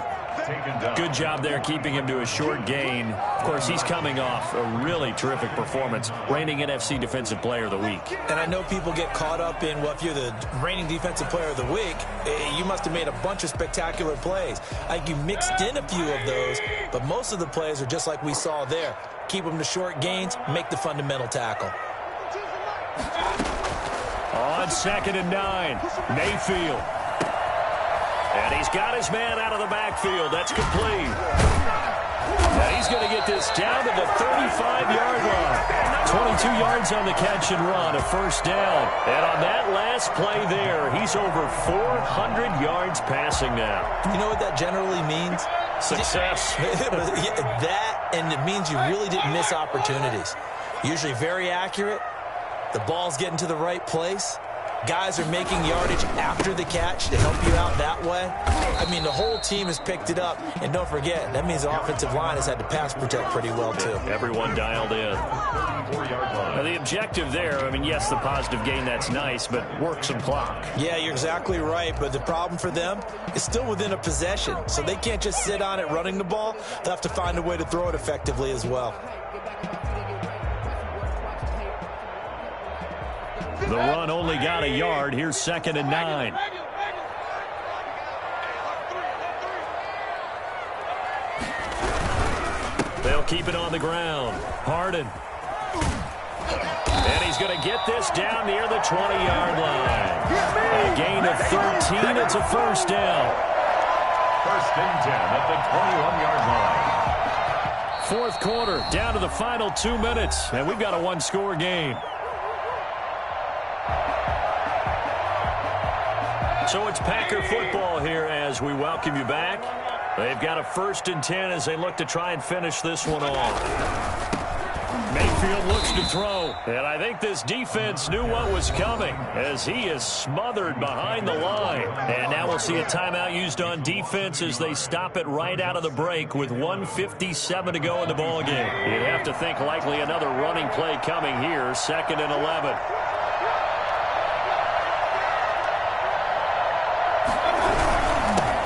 Good job there keeping him to a short gain. Of course, he's coming off a really terrific performance, reigning NFC Defensive Player of the Week. And I know people get caught up in, well, if you're the reigning Defensive Player of the Week, you must have made a bunch of spectacular plays. Like you mixed in a few of those, but most of the plays are just like we saw there. Keep them to short gains, make the fundamental tackle. On 2nd and 9, Mayfield. And he's got his man out of the backfield. That's complete. And he's going to get this down to the 35-yard line. 22 yards on the catch and run, a 1st down. And on that last play there, he's over 400 yards passing now. You know what that generally means? Success. That, and it means you really didn't miss opportunities. Usually very accurate. The ball's getting to the right place. Guys are making yardage after the catch to help you out that way. I mean, the whole team has picked it up. And don't forget, that means the offensive line has had to pass protect pretty well, too. Everyone dialed in. Now, the objective there, I mean, yes, the positive gain, that's nice, but work some clock. Yeah, you're exactly right. But the problem for them is still within a possession. So they can't just sit on it running the ball. They'll have to find a way to throw it effectively as well. The run only got a yard. Here's 2nd and 9. They'll keep it on the ground. Harden. And he's going to get this down near the 20-yard line. A gain of 13. It's a 1st down. 1st and 10 at the 21-yard line. 4th quarter, down to the final 2 minutes. And we've got a one-score game. So it's Packer football here as we welcome you back. They've got a 1st and 10 as they look to try and finish this one off. Mayfield looks to throw, and I think this defense knew what was coming as he is smothered behind the line. And now we'll see a timeout used on defense as they stop it right out of the break with 1:57 to go in the ballgame. You'd have to think likely another running play coming here, 2nd and 11.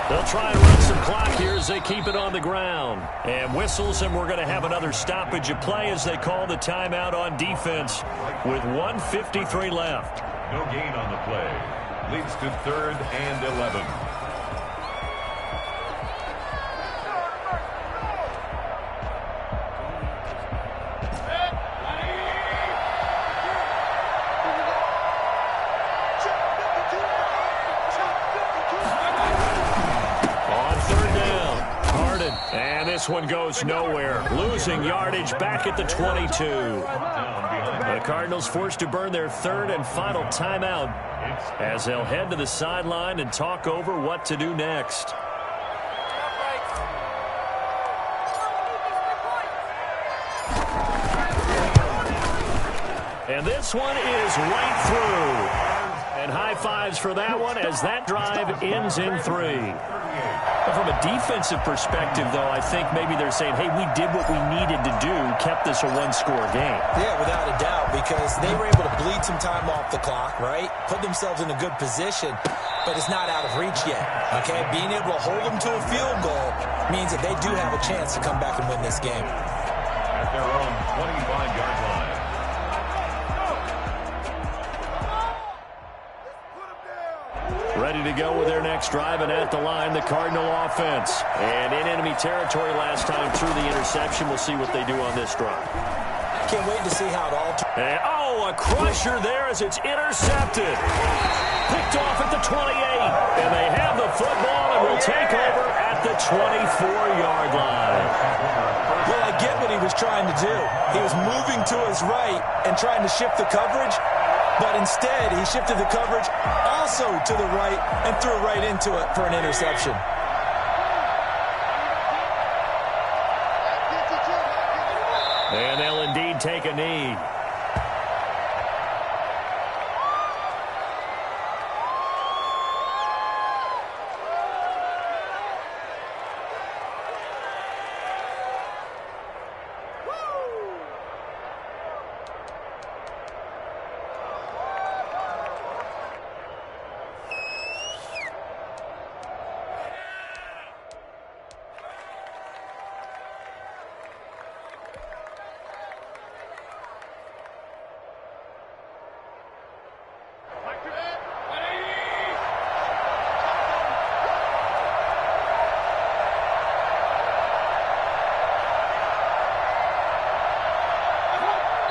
They'll try and run some clock here as they keep it on the ground. And whistles, and we're going to have another stoppage of play as they call the timeout on defense with 1:53 left. No gain on the play. Leads to 3rd and 11. And this one goes nowhere. Losing yardage back at the 22. The Cardinals forced to burn their third and final timeout as they'll head to the sideline and talk over what to do next. And this one is right through. And high fives for that one as that drive ends in 3. From a defensive perspective, though, I think maybe they're saying, hey, we did what we needed to do, kept this a one-score game. Yeah, without a doubt, because they were able to bleed some time off the clock, right? Put themselves in a good position, but it's not out of reach yet, okay? Being able to hold them to a field goal means that they do have a chance to come back and win this game. At their own 25-yard line. Ready to go with their next drive, and at the line, the Cardinal offense. And in enemy territory last time through the interception. We'll see what they do on this drive. Can't wait to see how it all turns. A crusher there as it's intercepted. Picked off at the 28. And they have the football and will take over at the 24-yard line. Well, I get what he was trying to do. He was moving to his right and trying to shift the coverage. But instead, he shifted the coverage also to the right and threw right into it for an interception. And they'll indeed take a knee.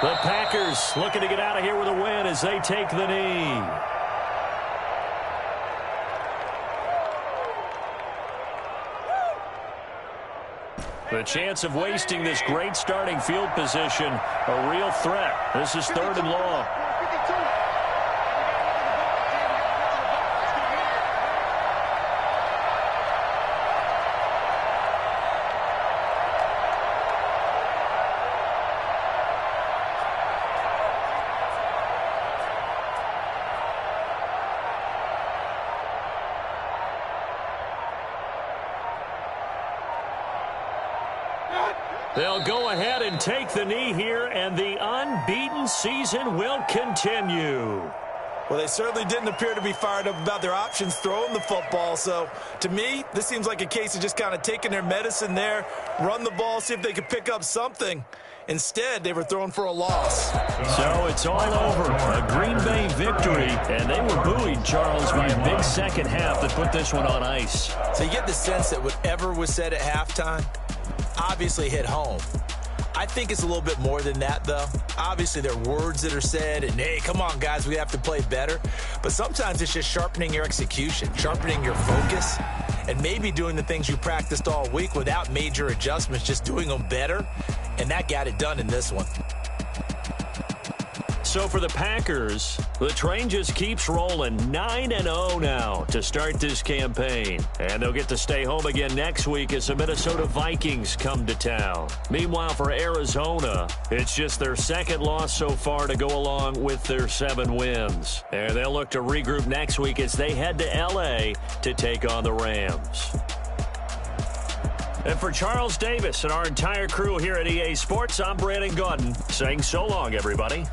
The Packers looking to get out of here with a win as they take the knee. The chance of wasting this great starting field position, a real threat. This is 3rd and long. They'll go ahead and take the knee here, and the unbeaten season will continue. Well, they certainly didn't appear to be fired up about their options throwing the football. So, to me, this seems like a case of just kind of taking their medicine there, run the ball, see if they could pick up something. Instead, they were throwing for a loss. So it's all over. A Green Bay victory, and they were buoyed, Charles, by a big second half that put this one on ice. So you get the sense that whatever was said at halftime obviously hit home. I think it's a little bit more than that, though. Obviously, there are words that are said, and, hey, come on, guys, we have to play better. But sometimes it's just sharpening your execution, sharpening your focus, and maybe doing the things you practiced all week without major adjustments, just doing them better. And that got it done in this one. So for the Packers, the train just keeps rolling 9-0 now to start this campaign. And they'll get to stay home again next week as the Minnesota Vikings come to town. Meanwhile, for Arizona, it's just their second loss so far to go along with their 7 wins. And they'll look to regroup next week as they head to L.A. to take on the Rams. And for Charles Davis and our entire crew here at EA Sports, I'm Brandon Gaudin saying so long, everybody.